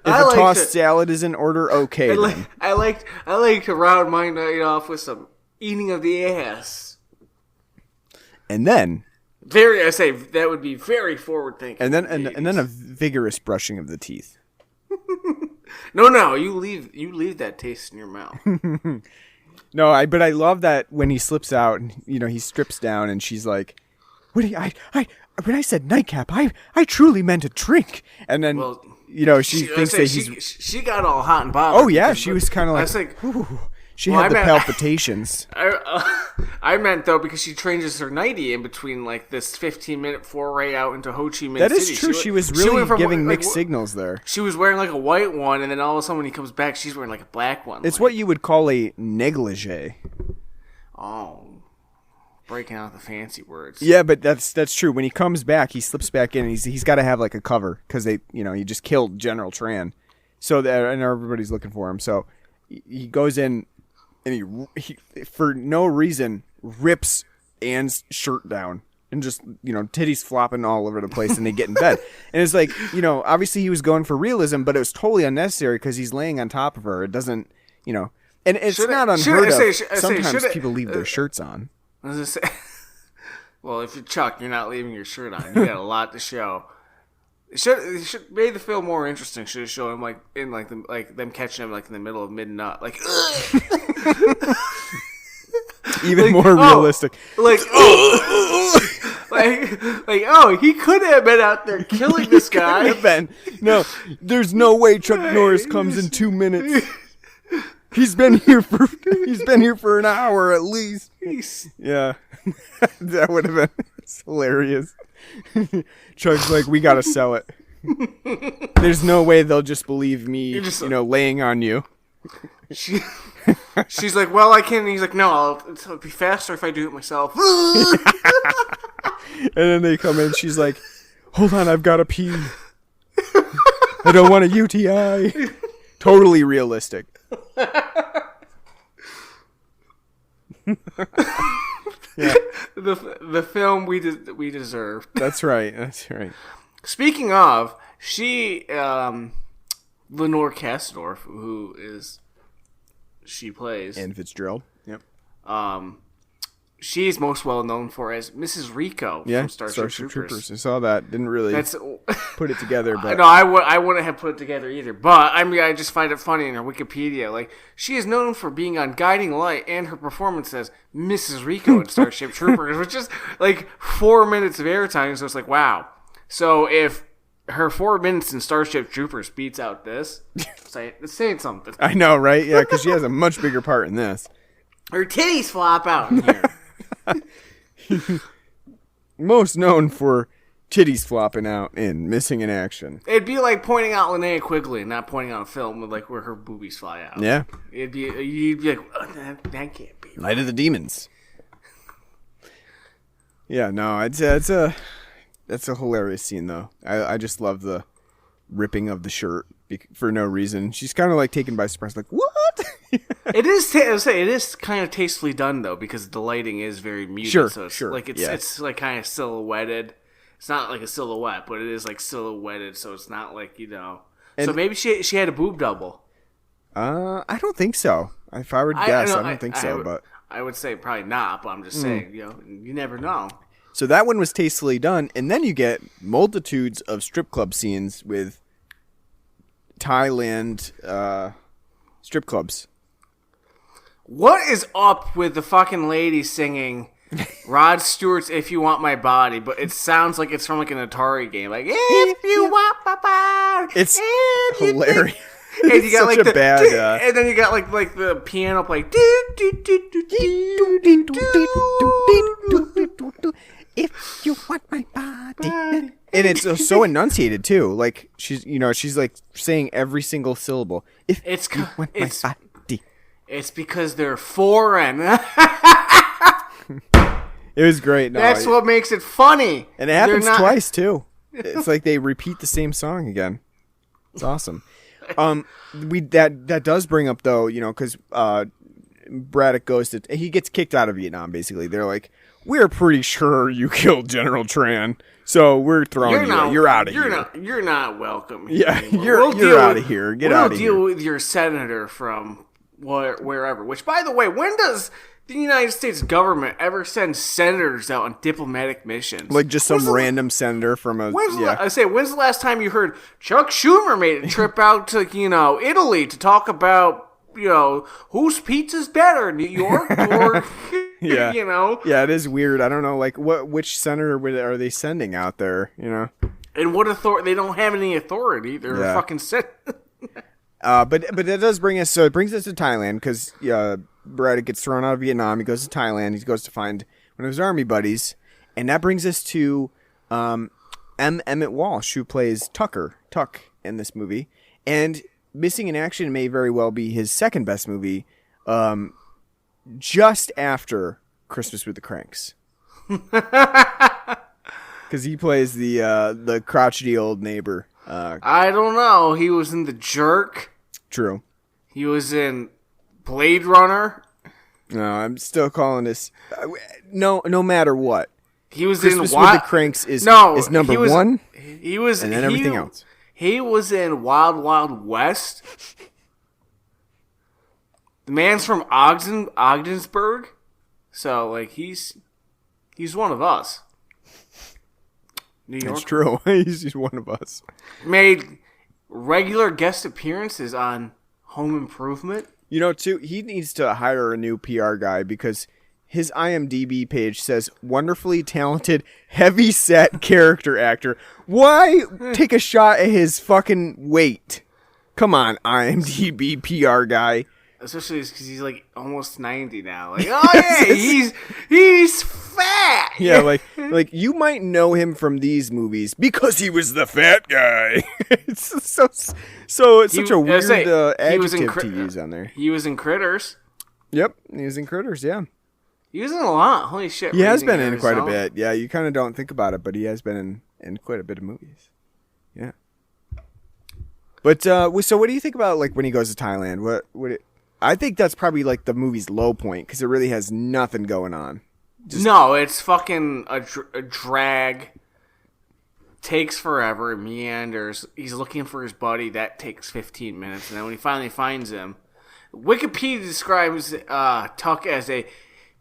Speaker 4: a tossed salad is in order, okay.
Speaker 5: I like to round my night off with some eating of the ass.
Speaker 4: And then
Speaker 5: I say that would be very forward thinking.
Speaker 4: And then a vigorous brushing of the teeth.
Speaker 5: No, you leave that taste in your mouth.
Speaker 4: No, but I love that when he slips out and he strips down and she's like, "What do when I said nightcap, I truly meant a drink." And then she thinks that
Speaker 5: she got all hot and bothered.
Speaker 4: Oh yeah, she was kind of like,
Speaker 5: I was like,
Speaker 4: ooh. She had the palpitations.
Speaker 5: I meant, though, because she changes her nightie in between, like, this 15-minute foray out into Ho Chi Minh City.
Speaker 4: That is true. She was really giving mixed signals there.
Speaker 5: She was wearing, like, a white one, and then all of a sudden when he comes back, she's wearing, like, a black one.
Speaker 4: It's what you would call a negligee.
Speaker 5: Oh. breaking out the fancy words.
Speaker 4: Yeah, but that's true. When he comes back, he slips back in. And he's got to have like a cover because he just killed General Tran, so that and everybody's looking for him. So he goes in and he for no reason rips Anne's shirt down and just titties flopping all over the place, and they get in bed. And it's like obviously he was going for realism, but it was totally unnecessary because he's laying on top of her. It doesn't and it's not unheard of. Sometimes people leave their shirts on.
Speaker 5: I was gonna say, well, if you're Chuck, you're not leaving your shirt on. You got a lot to show. It should made the film more interesting. Should have shown him them catching him in the middle of midnight,
Speaker 4: even more realistic.
Speaker 5: He could have been out there killing this guy.
Speaker 4: No, there's no way Chuck Norris comes in 2 minutes. He's been here for an hour at least. Yeah, that would have been hilarious. Chuck's like, we gotta sell it. There's no way they'll just believe me, laying on you.
Speaker 5: She's like, well, I can't. And he's like, no, it'll be faster if I do it myself.
Speaker 4: And then they come in. She's like, hold on, I've got to pee. I don't want a UTI. Totally realistic. Yeah.
Speaker 5: The film we deserved.
Speaker 4: That's right.
Speaker 5: Speaking of, she Lenore Kastorf, who she plays
Speaker 4: Anne Fitzgerald. Yep.
Speaker 5: She's most well known for as Mrs. Rico from Starship Troopers.
Speaker 4: I saw that. Didn't really put it together, but
Speaker 5: no, I wouldn't have put it together either. But I mean, I just find it funny in her Wikipedia. Like, she is known for being on Guiding Light and her performance as Mrs. Rico in Starship Troopers, which is 4 minutes of airtime. So it's like, wow. So if her 4 minutes in Starship Troopers beats out this, it's saying something.
Speaker 4: I know, right? Yeah, because she has a much bigger part in this.
Speaker 5: Her titties flop out in here.
Speaker 4: Most known for titties flopping out in Missing in Action.
Speaker 5: It'd be like pointing out Linnea Quigley, not pointing out a film with where her boobies fly out.
Speaker 4: Yeah.
Speaker 5: You'd be like, oh, that can't be.
Speaker 4: Night of the Demons. Yeah, no, that's a hilarious scene though. I just love the ripping of the shirt for no reason. She's kind of taken by surprise, like, what?
Speaker 5: It is kind of tastefully done though, because the lighting is very muted.
Speaker 4: Sure,
Speaker 5: so it's
Speaker 4: sure.
Speaker 5: It's kind of silhouetted. It's not like a silhouette, but it is silhouetted, so it's not so maybe she had a boob double.
Speaker 4: I don't think so. If I were to guess, I don't think so. But
Speaker 5: I would say probably not. But I'm just saying, you never know.
Speaker 4: So that one was tastefully done, and then you get multitudes of strip club scenes with Thailand strip clubs.
Speaker 5: What is up with the fucking lady singing Rod Stewart's "If You Want My Body"? But it sounds like it's from an Atari game. Like, if you want my body,
Speaker 4: it's hilarious.
Speaker 5: And you got
Speaker 4: such a bad,
Speaker 5: and then you got the piano play.
Speaker 4: If you want my body, and it's so enunciated too. She's saying every single syllable. If you want my body.
Speaker 5: It's because they're foreign.
Speaker 4: It was great. No,
Speaker 5: That's what makes it funny.
Speaker 4: And it happens twice too. It's like they repeat the same song again. It's awesome. That does bring up though, because Braddock he gets kicked out of Vietnam. Basically, they're like, we're pretty sure you killed General Tran, so we're throwing you. You're out of here.
Speaker 5: You're not welcome.
Speaker 4: Yeah, you're out of here. Get out of here.
Speaker 5: We'll deal with your senator from wherever. Which, by the way, when does the United States government ever send senators out on diplomatic missions?
Speaker 4: Just some random senator from a...
Speaker 5: when's the last time you heard Chuck Schumer made a trip out to, Italy to talk about, whose pizza's better, New York or...
Speaker 4: Yeah. Yeah, it is weird. I don't know, which senator are they sending out there,
Speaker 5: And what authority? They don't have any authority. They're a fucking
Speaker 4: but that does bring us... So it brings us to Thailand, because Braddock gets thrown out of Vietnam. He goes to Thailand. He goes to find one of his army buddies. And that brings us to Emmett Walsh, who plays Tuck in this movie. And Missing in Action may very well be his second best movie, just after Christmas with the Cranks. Because he plays the crotchety old neighbor.
Speaker 5: I don't know. He was in The Jerk.
Speaker 4: True.
Speaker 5: He was in Blade Runner.
Speaker 4: No, I'm still calling this. No matter what.
Speaker 5: He was
Speaker 4: Christmas
Speaker 5: in
Speaker 4: with the Cranks is number one.
Speaker 5: He was,
Speaker 4: and then everything else.
Speaker 5: He was in Wild Wild West. The man's from Ogdensburg, so like he's one of us. New York.
Speaker 4: That's true. He's one of us.
Speaker 5: Made regular guest appearances on Home Improvement.
Speaker 4: You know, too, he needs to hire a new PR guy because his IMDb page says wonderfully talented, heavy-set character actor. Why take a shot at his fucking weight? Come on, IMDb PR guy.
Speaker 5: Especially because he's like almost 90 now. Like, oh yeah, he's fat.
Speaker 4: Yeah, like you might know him from these movies because he was the fat guy. It's such a weird adjective to use on there.
Speaker 5: He was in Critters.
Speaker 4: Yep, he was in Critters. Yeah,
Speaker 5: he was in a lot. Holy shit,
Speaker 4: he has been in quite a bit. Yeah, you kind of don't think about it, but he has been in quite a bit of movies. Yeah. But so what do you think about like when he goes to Thailand? I think that's probably like the movie's low point because it really has nothing going on.
Speaker 5: No, it's fucking a drag. Takes forever, meanders. He's looking for his buddy. That takes 15 minutes. And then when he finally finds him, Wikipedia describes Tuck as a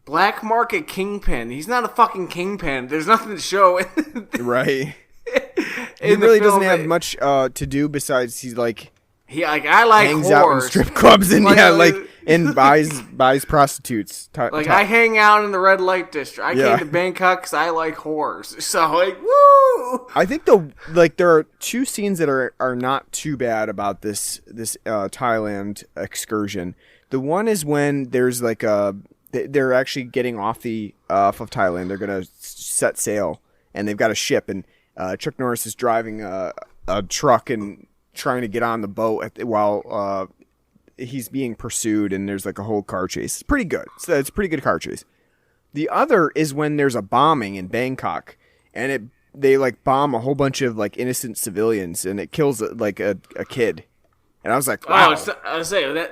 Speaker 5: black market kingpin. He's not a fucking kingpin. There's nothing to show.
Speaker 4: Right. He really doesn't have much to do besides he's like...
Speaker 5: I like
Speaker 4: hangs
Speaker 5: whores.
Speaker 4: Out in strip clubs and and buys prostitutes.
Speaker 5: I hang out in the red light district. I came to Bangkok because I like whores. So like, woo! I
Speaker 4: think there are two scenes that are not too bad about this Thailand excursion. The one is when there's like they're actually getting off of Thailand. They're gonna set sail and they've got a ship and Chuck Norris is driving a truck and trying to get on the boat while he's being pursued and there's like a whole car chase. It's pretty good. It's a pretty good car chase. The other is when there's a bombing in Bangkok and they like bomb a whole bunch of like innocent civilians and it kills like a kid. And I was like, wow.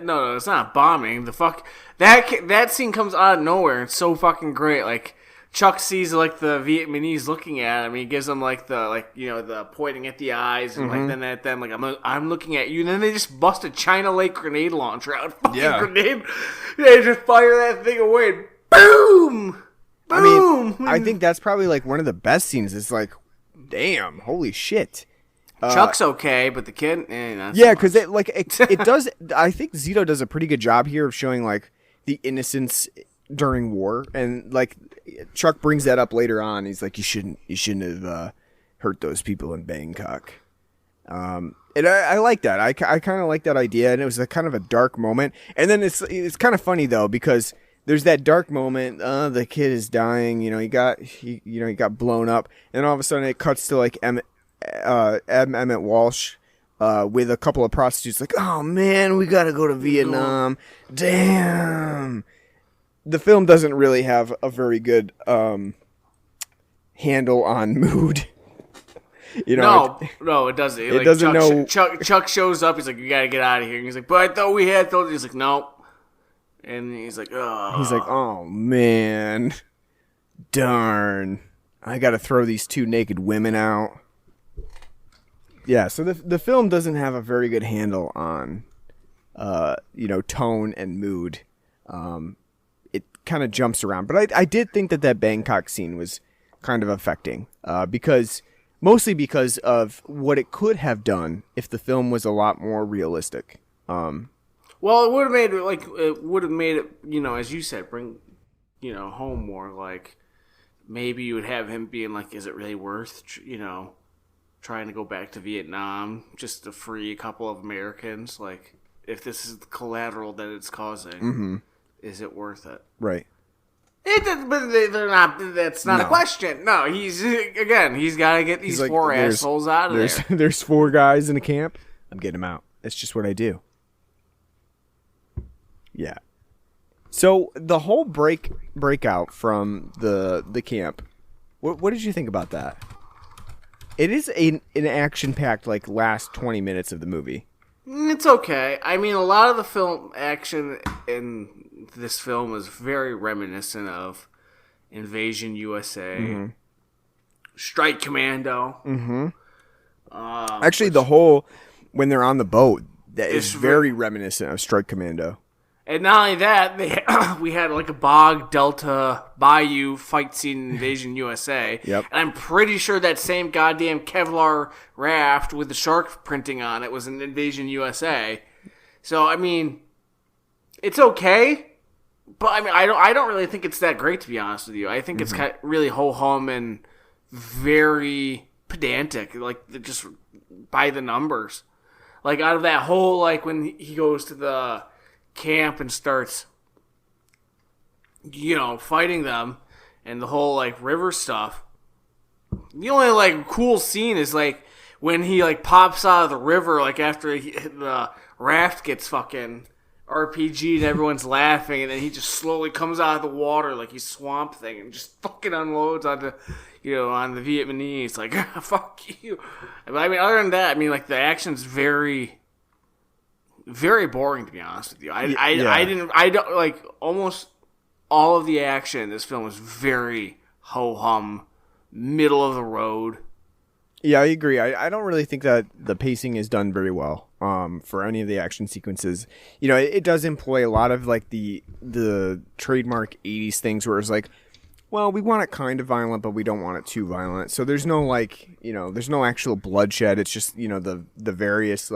Speaker 5: No, it's not bombing. The fuck that scene comes out of nowhere. It's so fucking great. Like Chuck sees like the Vietnamese looking at him. He gives them like the pointing at the eyes and like then at them like I'm looking at you. And then they just bust a China Lake grenade launcher out. Grenade. They just fire that thing away. And boom. Boom.
Speaker 4: I mean, I think that's probably like one of the best scenes. It's like, damn, holy shit.
Speaker 5: Chuck's okay, but the kid,
Speaker 4: because it does. I think Zito does a pretty good job here of showing like the innocence during war, and like Chuck brings that up later on. He's like, you shouldn't have hurt those people in Bangkok. And I like that. I kind of like that idea, and it was a kind of a dark moment. And then it's kind of funny though because there's that dark moment. The kid is dying. He got blown up, and all of a sudden it cuts to like Emmett Walsh with a couple of prostitutes. Like, oh man, we gotta go to Vietnam. Damn. The film doesn't really have a very good handle on mood.
Speaker 5: No, it doesn't.
Speaker 4: It doesn't know.
Speaker 5: Chuck shows up. He's like, "You gotta get out of here." And he's like, "But I thought we had told you." He's like, "Nope." And he's like, "Oh."
Speaker 4: He's like, "Oh man, darn! I gotta throw these two naked women out." Yeah, so the film doesn't have a very good handle on, tone and mood. It kind of jumps around, but I did think that Bangkok scene was kind of affecting, mostly because of what it could have done if the film was a lot more realistic.
Speaker 5: Well, it would have made it, as you said, bring, home more. Like maybe you would have him being like, is it really worth, trying to go back to Vietnam just to free a couple of Americans? Like, if this is the collateral that it's causing, is it worth it?
Speaker 4: Right.
Speaker 5: But they're not. That's not a question. No, he's got to get these four assholes out of there.
Speaker 4: There's four guys in a camp. I'm getting them out. That's just what I do. Yeah. So the whole breakout from the camp, what did you think about that? It is an action-packed, like, last 20 minutes of the movie.
Speaker 5: It's okay. I mean, a lot of the film action in this film is very reminiscent of Invasion USA, Strike Commando.
Speaker 4: Actually, the whole, when they're on the boat, that is very reminiscent of Strike Commando.
Speaker 5: And not only that, we had like a bog, delta, bayou fight scene in Invasion USA.
Speaker 4: Yep.
Speaker 5: And I'm pretty sure that same goddamn Kevlar raft with the shark printing on it was in Invasion USA. So, I mean, it's okay. But, I mean, I don't really think it's that great, to be honest with you. I think it's kind of really ho-hum and very pedantic. Like, just by the numbers. Like, out of that whole, like, when he goes to the camp and starts, fighting them and the whole, like, river stuff. The only, like, cool scene is, like, when he, like, pops out of the river, like, after the raft gets fucking RPG'd and everyone's laughing, and then he just slowly comes out of the water like he's Swamp Thing and just fucking unloads on the Vietnamese. Like, fuck you. But, I mean, other than that, I mean, like, the action's very, very boring, to be honest with you. I don't like almost all of the action in this film was very ho-hum, middle of the road.
Speaker 4: Yeah, I agree. I don't really think that the pacing is done very well for any of the action sequences. It does employ a lot of like the trademark 80s things where it's like, well, we want it kind of violent, but we don't want it too violent. So there's no there's no actual bloodshed. It's just, the various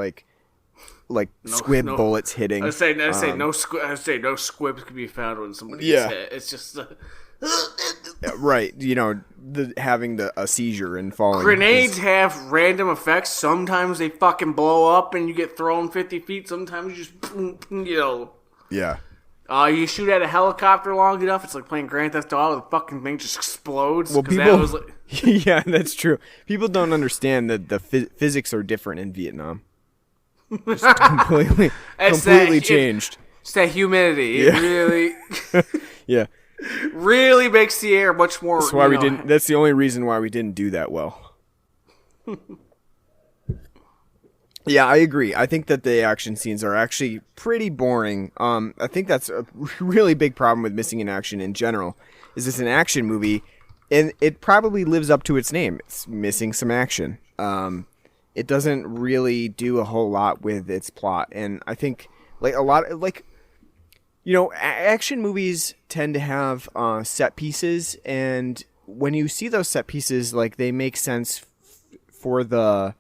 Speaker 4: squib bullets hitting.
Speaker 5: I say no squibs could be found when somebody gets hit. It's just
Speaker 4: right. Having a seizure and falling.
Speaker 5: Grenades have random effects. Sometimes they fucking blow up and you get thrown 50 feet. Sometimes you just
Speaker 4: Yeah.
Speaker 5: You shoot at a helicopter long enough, it's like playing Grand Theft Auto. The fucking thing just explodes.
Speaker 4: Well, people. Yeah, that's true. People don't understand that the physics are different in Vietnam. Just completely changed.
Speaker 5: It's that humidity. It really,
Speaker 4: yeah,
Speaker 5: really makes the air much more.
Speaker 4: That's why we didn't. That's the only reason why we didn't do that well. Yeah, I agree. I think that the action scenes are actually pretty boring. I think that's a really big problem with Missing in Action in general. Is this an action movie, and it probably lives up to its name. It's missing some action. It doesn't really do a whole lot with its plot, and I think action movies tend to have set pieces, and when you see those set pieces, like, they make sense for the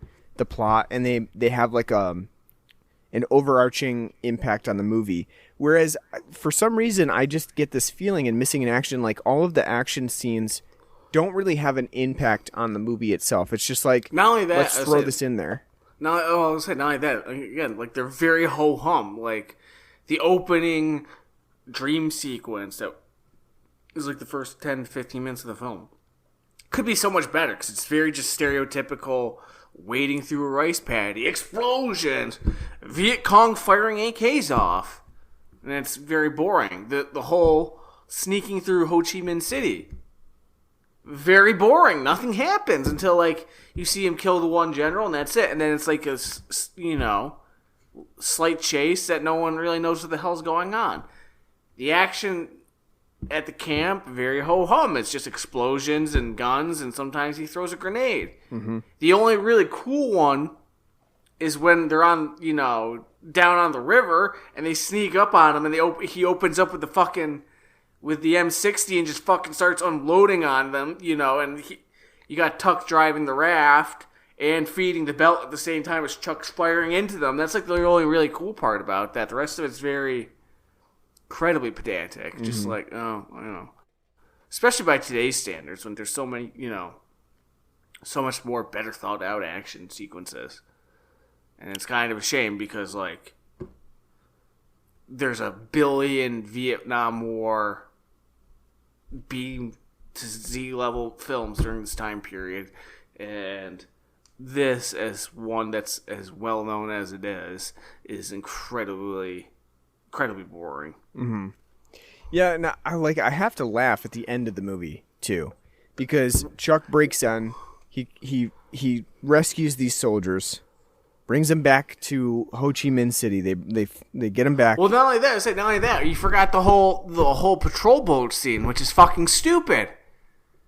Speaker 4: plot, and they have like an overarching impact on the movie. Whereas for some reason, I just get this feeling in Missing in Action, like all of the action scenes don't really have an impact on the movie itself. It's just like,
Speaker 5: not only that,
Speaker 4: let's throw this in there.
Speaker 5: Not only that, again, like, they're very ho-hum. Like, the opening dream sequence that is like the first 10, 15 minutes of the film could be so much better because it's very just stereotypical wading through a rice paddy, explosions, Viet Cong firing AKs off. And it's very boring. The whole sneaking through Ho Chi Minh City, very boring. Nothing happens until, like, you see him kill the one general, and that's it. And then it's like a, slight chase that no one really knows what the hell's going on. The action at the camp, very ho-hum. It's just explosions and guns, and sometimes he throws a grenade. Mm-hmm. The only really cool one is when they're on, down on the river, and they sneak up on him, and he opens up with the M60 and just fucking starts unloading on them, and you got Tuck driving the raft and feeding the belt at the same time as Chuck's firing into them. That's like the only really cool part about that. The rest of it's very incredibly pedantic. Mm-hmm. Just like, especially by today's standards, when there's so many, so much more better thought out action sequences. And it's kind of a shame because, like, there's a billion Vietnam War B to Z level films during this time period, and this, as one that's as well known as it is incredibly boring.
Speaker 4: Mm-hmm. Yeah, and I have to laugh at the end of the movie too, because Chuck breaks in, he rescues these soldiers, brings them back to Ho Chi Minh City. They get him back.
Speaker 5: Well, not only that, you forgot the whole patrol boat scene, which is fucking stupid.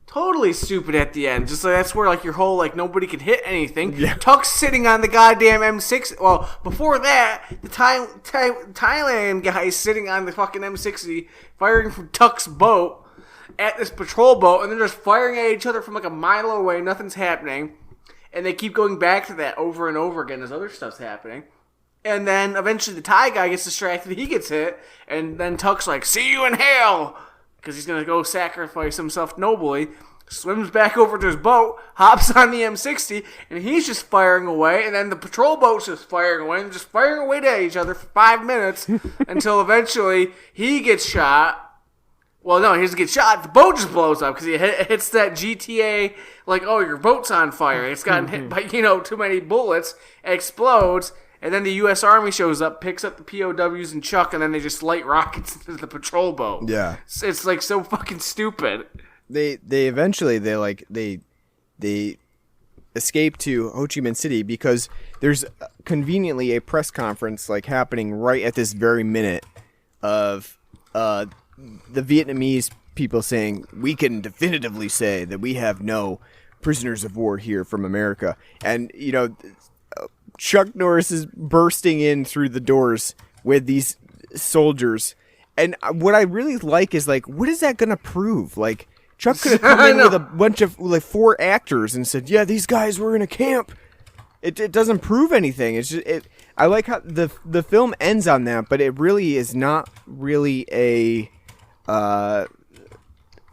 Speaker 5: Totally stupid at the end. Just like that's where like your whole like nobody could hit anything.
Speaker 4: Yeah.
Speaker 5: Tuck's sitting on the goddamn M6. Well, before that, the Thailand guy is sitting on the fucking M60, firing from Tuck's boat at this patrol boat, and they're just firing at each other from like a mile away. Nothing's happening, and they keep going back to that over and over again as other stuff's happening. And then eventually the Thai guy gets distracted. He gets hit, and then Tuck's like, "See you in hell." Because he's going to go sacrifice himself nobly, swims back over to his boat, hops on the M60, and he's just firing away, and then the patrol boat's just firing away, and just firing away at each other for 5 minutes until eventually he gets shot. Well, no, he doesn't get shot. The boat just blows up because he hits that GTA, like, oh, your boat's on fire. It's gotten hit by, too many bullets, explodes. And then the U.S. Army shows up, picks up the POWs and Chuck, and then they just light rockets into the patrol boat.
Speaker 4: Yeah,
Speaker 5: it's like so fucking stupid.
Speaker 4: They eventually they escape to Ho Chi Minh City because there's conveniently a press conference like happening right at this very minute of the Vietnamese people saying we can definitively say that we have no prisoners of war here from America, and Chuck Norris is bursting in through the doors with these soldiers. And what I really like is, like, what is that going to prove? Like, Chuck could have come in with a bunch of, like, 4 actors and said, yeah, these guys were in a camp. It doesn't prove anything. It's just, I like how the film ends on that, but it really is not really a,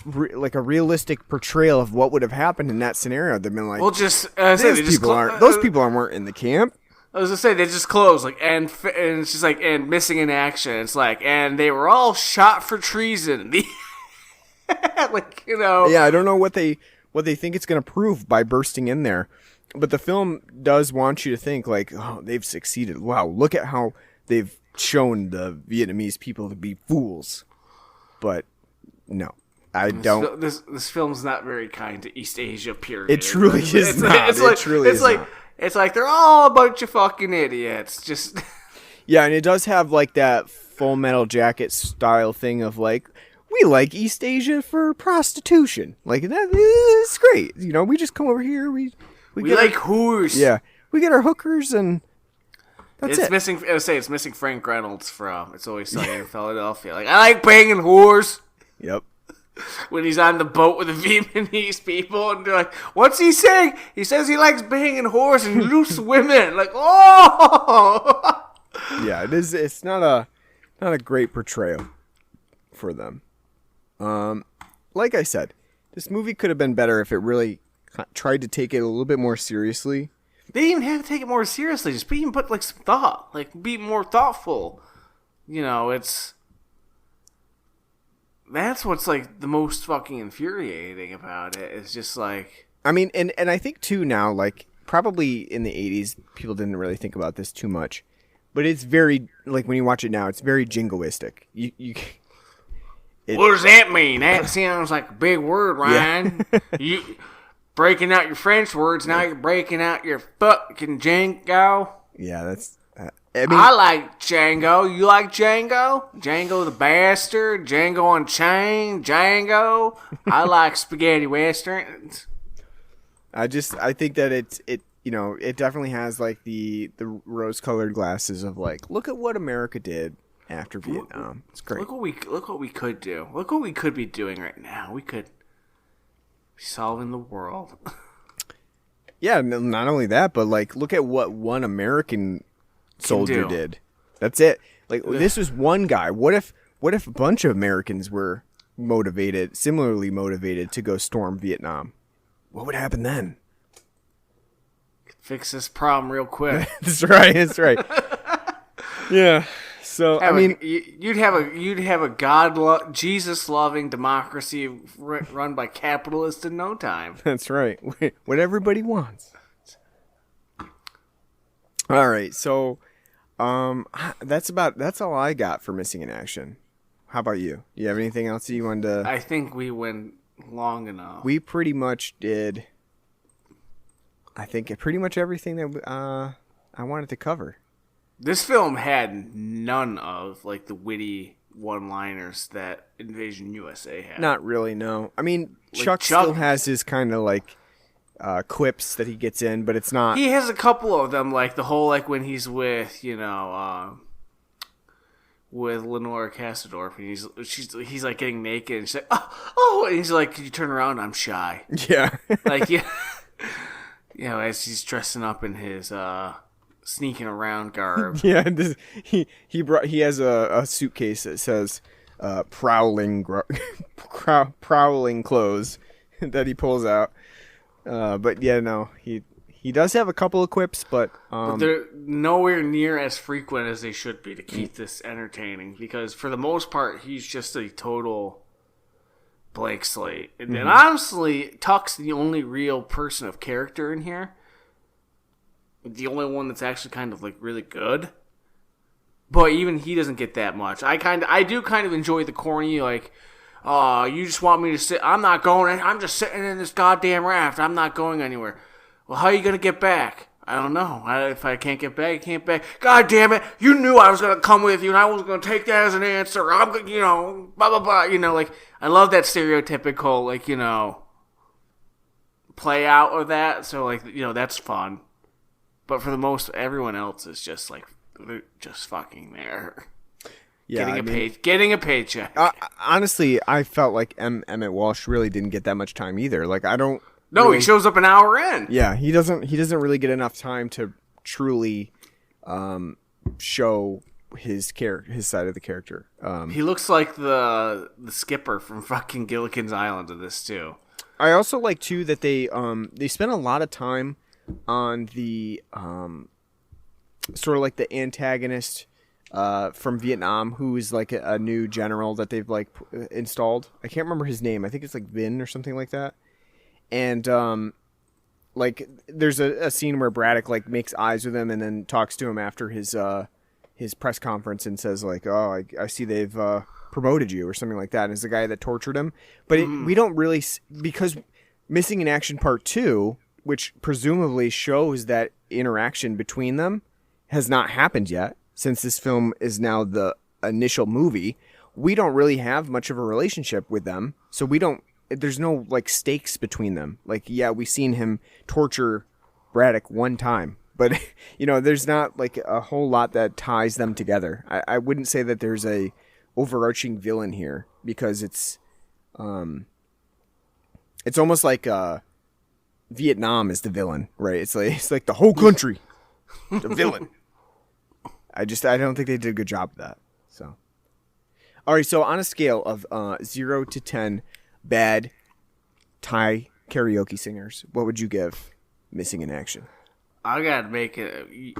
Speaker 4: like a realistic portrayal of what would have happened in that scenario. They've been like,
Speaker 5: well,
Speaker 4: those people aren't in the camp.
Speaker 5: I was gonna say they just closed and it's just like and missing in action. It's like and they were all shot for treason. Like
Speaker 4: Yeah, I don't know what they think it's gonna prove by bursting in there, but the film does want you to think like, oh, they've succeeded. Wow, look at how they've shown the Vietnamese people to be fools. But no. I don't.
Speaker 5: This film's not very kind to East Asia. Period.
Speaker 4: It truly is not.
Speaker 5: It's like they're all a bunch of fucking idiots. Just
Speaker 4: yeah, and it does have like that Full Metal Jacket style thing of like we like East Asia for prostitution. Like that is great. We just come over here. We
Speaker 5: like whores.
Speaker 4: Yeah, we get our hookers and that's it.
Speaker 5: Missing. I would say it's missing Frank Reynolds from It's Always Sunny in Philadelphia. Like I like banging whores.
Speaker 4: Yep.
Speaker 5: When he's on the boat with the Vietnamese people, and they're like, "What's he saying?" He says he likes banging horse and loose women. Like, oh,
Speaker 4: yeah, it is. It's not a great portrayal for them. Like I said, this movie could have been better if it really tried to take it a little bit more seriously.
Speaker 5: They didn't even have to take it more seriously. Just even put like some thought, like be more thoughtful. It's. That's what's, like, the most fucking infuriating about it. It's just, like...
Speaker 4: I mean, and I think, too, now, like, probably in the 80s, people didn't really think about this too much. But it's very, like, when you watch it now, it's very jingoistic.
Speaker 5: What does that mean? That sounds like a big word, Ryan. Yeah. You breaking out your French words, now you're breaking out your fucking Django.
Speaker 4: Yeah, that's...
Speaker 5: I like Django. You like Django? Django the Bastard? Django Unchained? Django? I like spaghetti westerns.
Speaker 4: I think that it definitely has like the rose-colored glasses of like, look at what America did after Vietnam. It's great.
Speaker 5: Look what we could do. Look what we could be doing right now. We could be solving the world.
Speaker 4: Yeah, not only that, but like, look at what one American soldier did. That's it. Like this was one guy. What if a bunch of Americans were similarly motivated to go storm Vietnam? What would happen then?
Speaker 5: Fix this problem real quick.
Speaker 4: That's right. Yeah. So
Speaker 5: you'd have a Jesus loving democracy run by capitalists in no time.
Speaker 4: That's right. What everybody wants. All right. So that's all I got for Missing in Action. How about you? You have anything else that you wanted to...
Speaker 5: I think we went long enough.
Speaker 4: We pretty much did, I think, pretty much everything that I wanted to cover.
Speaker 5: This film had none of, like, the witty one-liners that Invasion USA had.
Speaker 4: Not really, no. I mean,
Speaker 5: Like,
Speaker 4: Chuck still has his kind of, like, quips that he gets in, but it's not...
Speaker 5: He has a couple of them, like, the whole, like, when he's with, with Lenora Kassadorf, and he's like getting naked, and she's like, oh, and he's like, "Can you turn around? I'm shy."
Speaker 4: Yeah.
Speaker 5: Like, yeah, as he's dressing up in his sneaking around garb.
Speaker 4: Yeah, he has a suitcase that says prowling clothes that he pulls out. But yeah, no, he does have a couple of quips, but
Speaker 5: they're nowhere near as frequent as they should be to keep this entertaining. Because for the most part, he's just a total blank slate. And honestly, Tuck's the only real person of character in here. The only one that's actually kind of like really good. But even he doesn't get that much. I do kind of enjoy the corny, like, "Oh, you just want me to sit? I'm not going. I'm just sitting in this goddamn raft. I'm not going anywhere." Well, how are you going to get back? I don't know. If I can't get back, I can't back. God damn it. You knew I was going to come with you, and I was going to take that as an answer. I'm going to, blah, blah, blah. Like, I love that stereotypical, like, play out of that. So, like, that's fun. But for the most, everyone else is just, like, they're just fucking there.
Speaker 4: Yeah,
Speaker 5: getting a paycheck.
Speaker 4: Honestly, I felt like Emmett Walsh really didn't get that much time either. Like, I don't...
Speaker 5: No,
Speaker 4: really,
Speaker 5: he shows up an hour in.
Speaker 4: Yeah, he doesn't really get enough time to truly show his side of the character.
Speaker 5: He looks like the skipper from fucking Gilligan's Island of this too.
Speaker 4: I also like too that they spent a lot of time on the sort of like the antagonist from Vietnam, who is like a new general that they've like installed. I can't remember his name. I think it's like Vin or something like that. And like there's a scene where Braddock like makes eyes with him and then talks to him after his press conference and says like, "Oh, I see they've promoted you," or something like that. And it's the guy that tortured him. But we don't really, because Missing in Action Part 2, which presumably shows that interaction between them, has not happened yet. Since this film is now the initial movie, we don't really have much of a relationship with them. So there's no like stakes between them. Like, yeah, we've seen him torture Braddock one time, but there's not like a whole lot that ties them together. I wouldn't say that there's a overarching villain here, because it's almost like Vietnam is the villain, right? It's like the whole country, the villain. I don't think they did a good job of that. So, all right. So on a scale of 0 to 10. Bad Thai karaoke singers, what would you give Missing in Action?
Speaker 5: I gotta make it.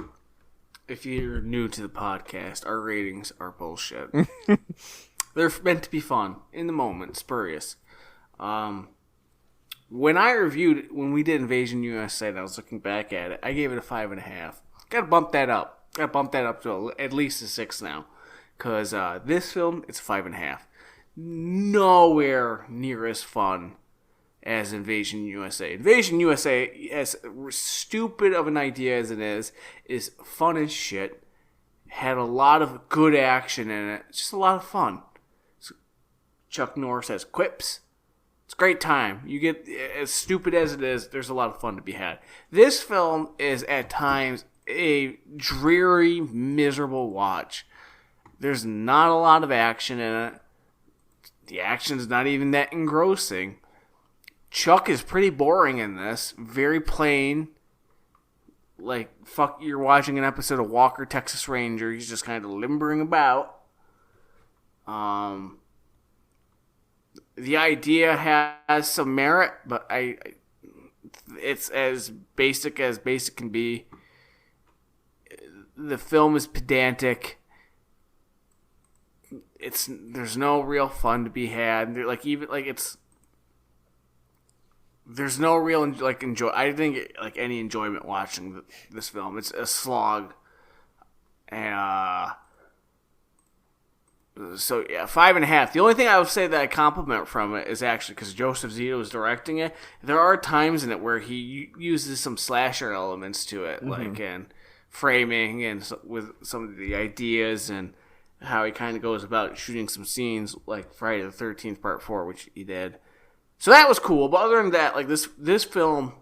Speaker 5: If you're new to the podcast, our ratings are bullshit. They're meant to be fun in the moment, spurious. When we did Invasion USA, and I was looking back at it, I gave it a 5.5. Gotta bump that up. Gotta bump that up to at least a 6 now, because this film, it's 5.5. Nowhere near as fun as Invasion USA. Invasion USA, as stupid of an idea as it is fun as shit. Had a lot of good action in it. It's just a lot of fun. Chuck Norris has quips. It's a great time. You get, as stupid as it is, there's a lot of fun to be had. This film is at times a dreary, miserable watch. There's not a lot of action in it. The action's not even that engrossing. Chuck is pretty boring in this. Very plain. Like, you're watching an episode of Walker, Texas Ranger. He's just kind of limbering about. The idea has some merit, but it's as basic can be. The film is pedantic. There's no real fun to be had. There's no real enjoy. I didn't get any enjoyment watching this film. It's a slog, and So yeah, 5.5. The only thing I would say that I compliment from it is actually because Joseph Zito is directing it. There are times in it where he uses some slasher elements to it, like in framing and with some of the ideas and how he kind of goes about shooting some scenes, like Friday the 13th Part 4, which he did. So that was cool. But other than that, like this film,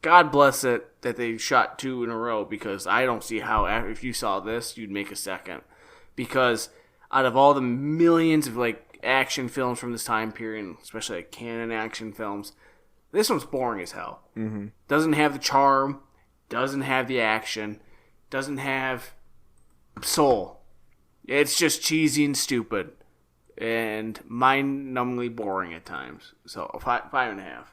Speaker 5: God bless it that they shot 2 in a row, because I don't see how if you saw this you'd make a second, because out of all the millions of like action films from this time period, especially like canon action films, this one's boring as hell. Mm-hmm. Doesn't have the charm, doesn't have the action, doesn't have soul. It's just cheesy and stupid and mind-numbingly boring at times. So 5.5.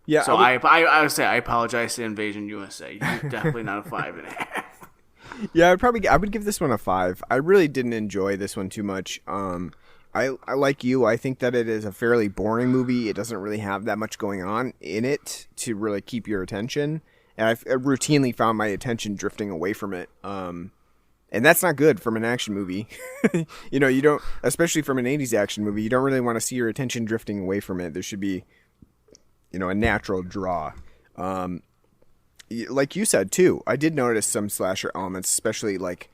Speaker 4: Yeah.
Speaker 5: So I would say I apologize to Invasion USA. You're definitely not a 5.5.
Speaker 4: Yeah, I would give this one a 5. I really didn't enjoy this one too much. I like you. I think that it is a fairly boring movie. It doesn't really have that much going on in it to really keep your attention. And I routinely found my attention drifting away from it. And that's not good from an action movie. You know, you don't, especially from an 80s action movie, you don't really want to see your attention drifting away from it. There should be, you know, a natural draw. Like you said, too, I did notice some slasher elements, especially like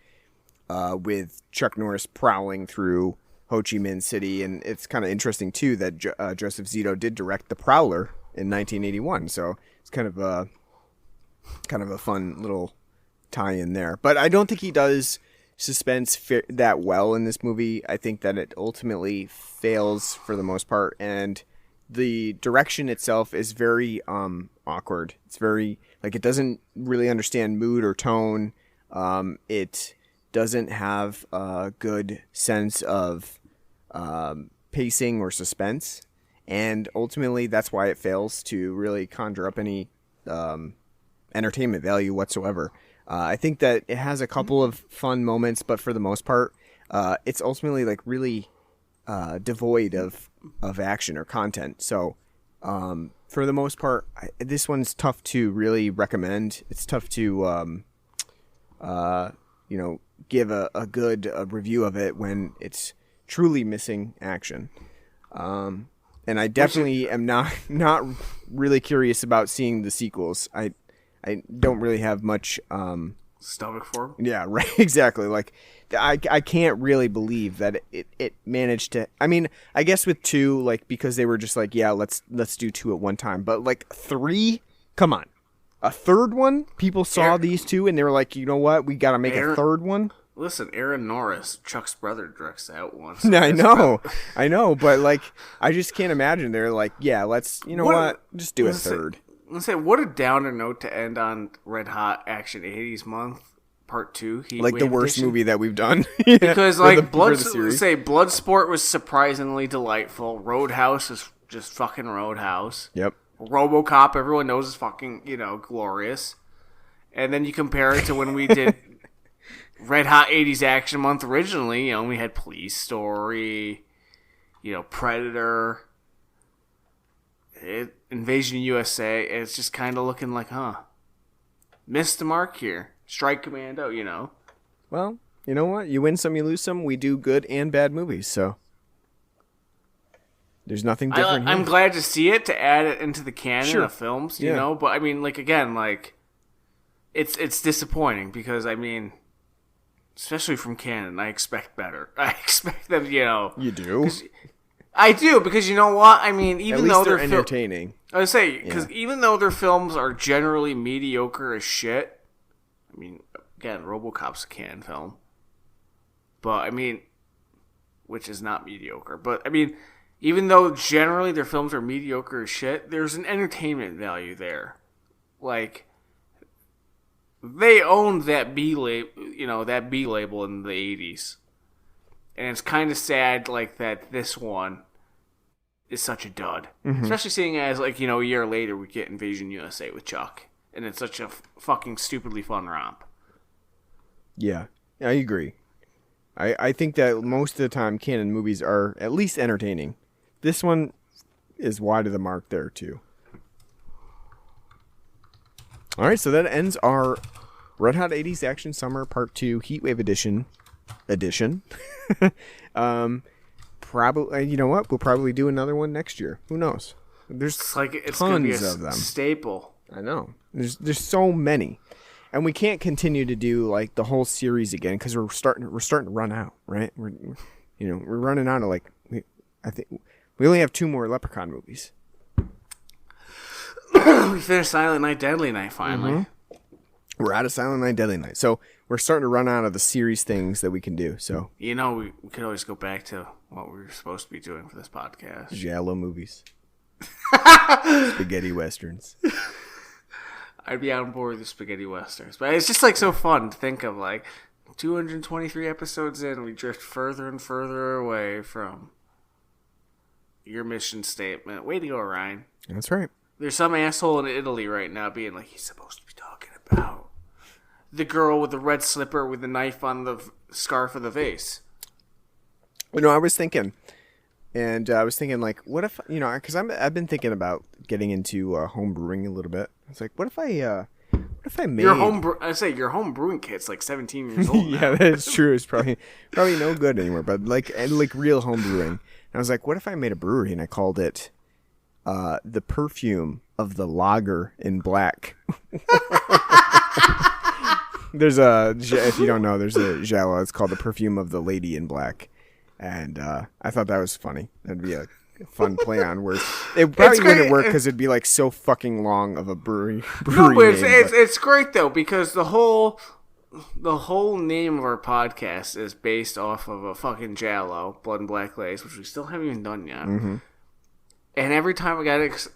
Speaker 4: with Chuck Norris prowling through Ho Chi Minh City. And it's kind of interesting, too, that Joseph Zito did direct The Prowler in 1981. So it's kind of a fun little tie-in there. But I don't think he does suspense that well in this movie. I think that it ultimately fails for the most part. And the direction itself is very awkward. It's very, like, it doesn't really understand mood or tone. It doesn't have a good sense of pacing or suspense. And ultimately, that's why it fails to really conjure up any entertainment value whatsoever. I think that it has a couple of fun moments, but for the most part, it's ultimately, like, really devoid of action or content. So for the most part, this one's tough to really recommend. It's tough to give a good review of it when it's truly missing action. And I definitely am not really curious about seeing the sequels. I don't really have much
Speaker 5: stomach for 'em?
Speaker 4: Yeah, right. Exactly. Like, I can't really believe that it managed to. I mean, I guess with 2, like, because they were just like, yeah, let's do 2 at one time. But like 3, come on, a third one. People saw these 2 and they were like, you know what, we got to make a third one.
Speaker 5: Listen, Aaron Norris, Chuck's brother, directs that one.
Speaker 4: So I know, but like, I just can't imagine. They're like, yeah, let's, you know what, just do a third.
Speaker 5: Let's say, what a downer note to end on Red Hot Action 80s Month Part 2.
Speaker 4: Like the worst
Speaker 5: edition.
Speaker 4: Movie that we've done.
Speaker 5: Because like Bloodsport was surprisingly delightful. Roadhouse is just fucking Roadhouse.
Speaker 4: Yep.
Speaker 5: RoboCop, everyone knows is fucking, glorious. And then you compare it to when we did Red Hot 80s Action Month originally, we had Police Story, Predator, Invasion USA. It's just kind of looking like, missed the mark here. Strike Commando,
Speaker 4: Well, you know what? You win some, you lose some. We do good and bad movies, so there's nothing different here.
Speaker 5: I'm glad to see it, to add it into the canon of films, you know? But, I mean, like, again, like, it's disappointing because, I mean, especially from canon, I expect better. I expect them,
Speaker 4: You do?
Speaker 5: I do, because you know what? I mean, even though
Speaker 4: they're entertaining.
Speaker 5: I would say, because even though their films are generally mediocre as shit, I mean, again, RoboCop's a canon film. But, I mean, which is not mediocre. But, I mean, even though generally their films are mediocre as shit, there's an entertainment value there. Like, they owned that B label in the 80s. And it's kind of sad, like, that this one is such a dud. Mm-hmm. Especially seeing as, like, a year later we get Invasion USA with Chuck. And it's such a fucking stupidly fun romp.
Speaker 4: Yeah, I agree. I think that most of the time canon movies are at least entertaining. This one is wide of the mark there, too. All right, so that ends our Red Hot 80s Action Summer Part 2 Heatwave Edition
Speaker 2: edition. Probably, you know what? We'll probably do another one next year. Who knows? There's
Speaker 5: It's gonna be
Speaker 2: tons of them.
Speaker 5: Staple.
Speaker 2: I know. There's so many, and we can't continue to do like the whole series again because we're starting to run out, right? We're running out of I think we only have 2 more Leprechaun movies.
Speaker 5: We finished Silent Night, Deadly Night finally.
Speaker 2: Mm-hmm. We're out of Silent Night, Deadly Night, so we're starting to run out of the series things that we can do. So
Speaker 5: we could always go back to what we were supposed to be doing for this podcast.
Speaker 2: giallo movies, spaghetti westerns.
Speaker 5: I'd be on board with the spaghetti westerns, but it's just like so fun to think of 223 episodes in, we drift further and further away from your mission statement. Way to go, Ryan.
Speaker 2: That's right.
Speaker 5: There's some asshole in Italy right now being like, he's supposed to be talking about the girl with the red slipper with the knife on the scarf of the vase.
Speaker 2: I was thinking, what if, because I've been thinking about getting into home brewing a little bit. It's like, what if I made
Speaker 5: your home brewing kit's 17 years old now.
Speaker 2: Yeah, that's true. It's probably no good anymore. But like real home brewing. And I was like, what if I made a brewery and I called it the perfume of the lager in black. If you don't know, there's a giallo. It's called the perfume of the lady in black, and I thought that was funny. That'd be a fun play on words. It probably wouldn't work because it'd be so fucking long of a brewery.
Speaker 5: No, but it's great though because the whole name of our podcast is based off of a fucking giallo, Blood and Black Lace, which we still haven't even done yet.
Speaker 2: Mm-hmm.
Speaker 5: And every time I got it,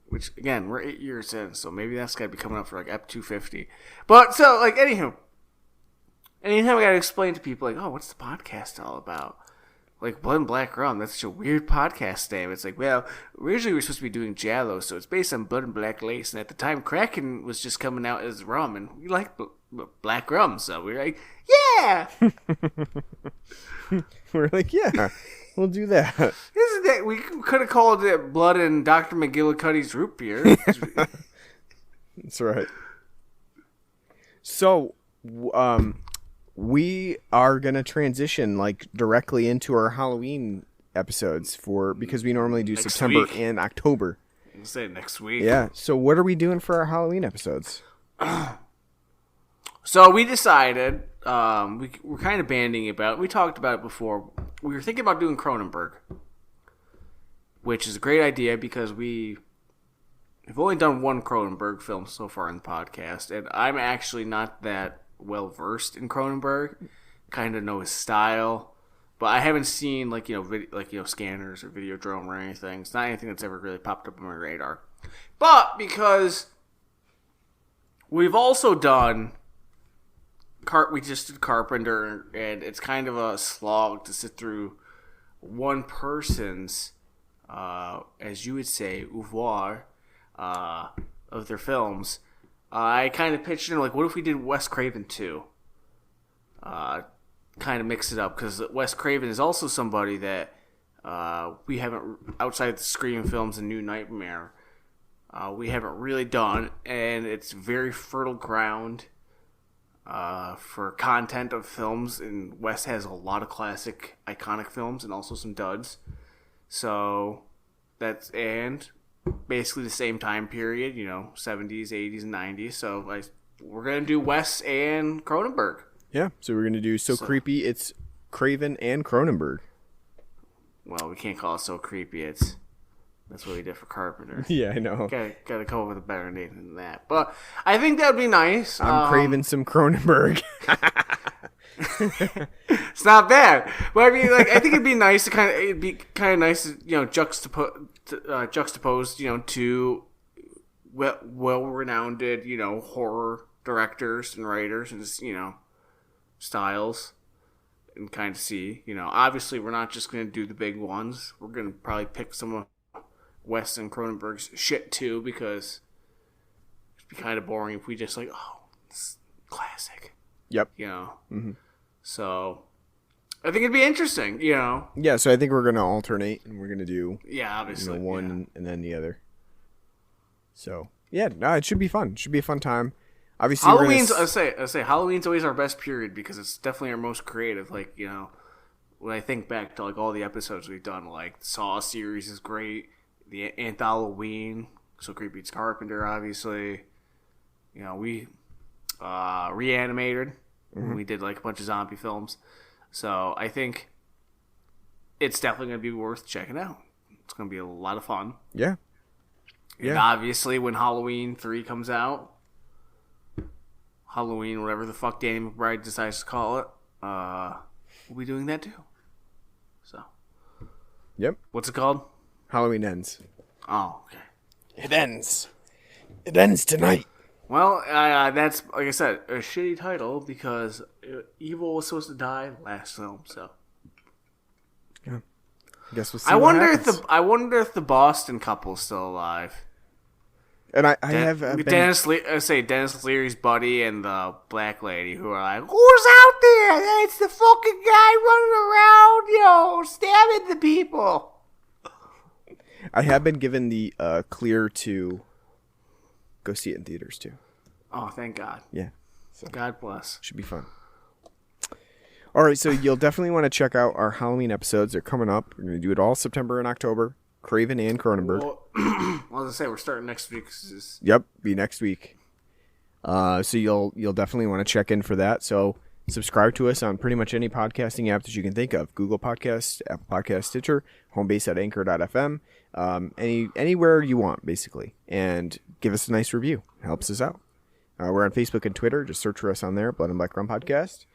Speaker 5: which again we're 8 years in, so maybe that's got to be coming up for Ep 250. But so anywho, anytime I got to explain to people oh, what's the podcast all about? Blood and Black Rum, that's such a weird podcast name. It's well, originally we were supposed to be doing giallo, so it's based on Blood and Black Lace, and at the time Kraken was just coming out as rum, and we like black rum, so we were like, yeah!
Speaker 2: We're like, yeah, we'll do that.
Speaker 5: Isn't that, we could have called it Blood and Dr. McGillicuddy's Root Beer.
Speaker 2: That's right. So, we are going to transition directly into our Halloween episodes because we normally do
Speaker 5: next
Speaker 2: September
Speaker 5: week.
Speaker 2: and October.
Speaker 5: I'll say next week.
Speaker 2: Yeah. So what are we doing for our Halloween episodes?
Speaker 5: So we decided, we're kind of banding about, we talked about it before, we were thinking about doing Cronenberg, which is a great idea because we've only done one Cronenberg film so far in the podcast, and I'm actually not that well versed in Cronenberg. Kind of know his style, but I haven't seen scanners or Videodrome or anything. It's not anything that's ever really popped up on my radar. But because we've also done we just did Carpenter, and it's kind of a slog to sit through one person's, as you would say, oeuvre of their films. I kind of pitched in, what if we did Wes Craven 2? Kind of mix it up, because Wes Craven is also somebody that we haven't, outside the Scream films and New Nightmare, we haven't really done, and it's very fertile ground for content of films, and Wes has a lot of classic, iconic films, and also some duds. So, and basically the same time period, 70s, 80s, and 90s. So we're going to do Wes and Cronenberg.
Speaker 2: Yeah, so we're going to do So Creepy, it's Craven and Cronenberg.
Speaker 5: Well, we can't call it So Creepy, that's what we did for Carpenter.
Speaker 2: Yeah, I know.
Speaker 5: Got to come up with a better name than that. But I think that would be nice.
Speaker 2: I'm craving some Cronenberg.
Speaker 5: It's not bad. But I mean, I think it'd be nice to juxtapose, two well-renowned, horror directors and writers and just, styles, and kind of see, obviously we're not just going to do the big ones. We're going to probably pick some of Wes and Cronenberg's shit too, because it'd be kind of boring if we just it's classic.
Speaker 2: Yep.
Speaker 5: Mm-hmm. So I think it'd be interesting,
Speaker 2: Yeah, so I think we're going to alternate, and we're going to do
Speaker 5: obviously
Speaker 2: one and then the other. So, yeah, no, it should be fun. It should be a fun time. Obviously,
Speaker 5: Halloween's. I say Halloween's always our best period because it's definitely our most creative. Like, you know, when I think back to like all the episodes we've done, like the Saw series is great. The Anth-Halloween, so Creepy It's Carpenter, obviously. You know, we Reanimated. We did like a bunch of zombie films, so I think it's definitely going to be worth checking out. It's going to be a lot of fun.
Speaker 2: Yeah.
Speaker 5: And obviously, when Halloween 3 comes out, Halloween, whatever the fuck Danny McBride decides to call it, we'll be doing that too. So.
Speaker 2: Yep.
Speaker 5: What's it called?
Speaker 2: Halloween Ends.
Speaker 5: Oh, okay.
Speaker 2: It ends. It ends tonight.
Speaker 5: Well, that's, like I said, a shitty title because Evil was supposed to die last film, so.
Speaker 2: Yeah. I guess we'll see.
Speaker 5: I wonder
Speaker 2: if
Speaker 5: the Boston couple's still alive.
Speaker 2: And I have been...
Speaker 5: Dennis Leary's buddy and the black lady who are like, who's out there? It's the fucking guy running around, stabbing the people.
Speaker 2: I have been given the clear to go see it in theaters too.
Speaker 5: Oh, thank God.
Speaker 2: Yeah. So
Speaker 5: God bless.
Speaker 2: should be fun. All right, so you'll definitely want to check out our Halloween episodes. They're coming up. We're going to do it all September and October. Craven and Cronenberg.
Speaker 5: Well, I was going to say, we're starting next week.
Speaker 2: Yep, be next week. So you'll definitely want to check in for that. So subscribe to us on pretty much any podcasting app that you can think of. Google Podcasts, Apple Podcasts, Stitcher, home base at anchor.fm. Anywhere you want, basically. And give us a nice review. It helps us out. We're on Facebook and Twitter. Just search for us on there, Blood and Black Rum Podcast.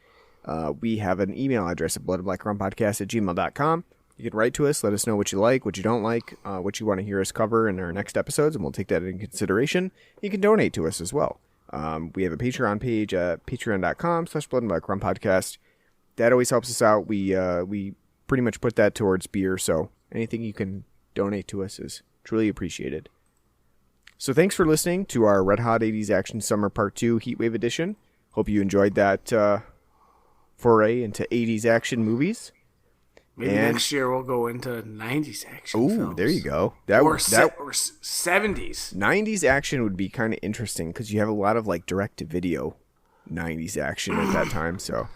Speaker 2: We have an email address at bloodandblackrumpodcast@gmail.com. You can write to us. Let us know what you like, what you don't like, what you want to hear us cover in our next episodes, and we'll take that into consideration. You can donate to us as well. We have a Patreon page at patreon.com/bloodandblackrumpodcast. That always helps us out. We pretty much put that towards beer, so anything you can donate to us is truly appreciated. So thanks for listening to our Red Hot 80s Action Summer Part 2 Heatwave Edition. Hope you enjoyed that foray into 80s action movies.
Speaker 5: Maybe next year we'll go into 90s action films.
Speaker 2: There you go.
Speaker 5: Or 70s.
Speaker 2: 90s action would be kind of interesting because you have a lot of like direct-to-video 90s action at that time. So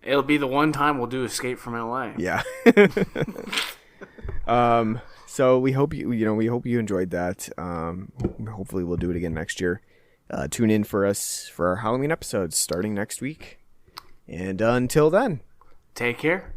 Speaker 5: it'll be the one time we'll do Escape from LA.
Speaker 2: Yeah. So we hope you enjoyed that. Hopefully we'll do it again next year. Tune in for us for our Halloween episodes starting next week. And until then,
Speaker 5: take care.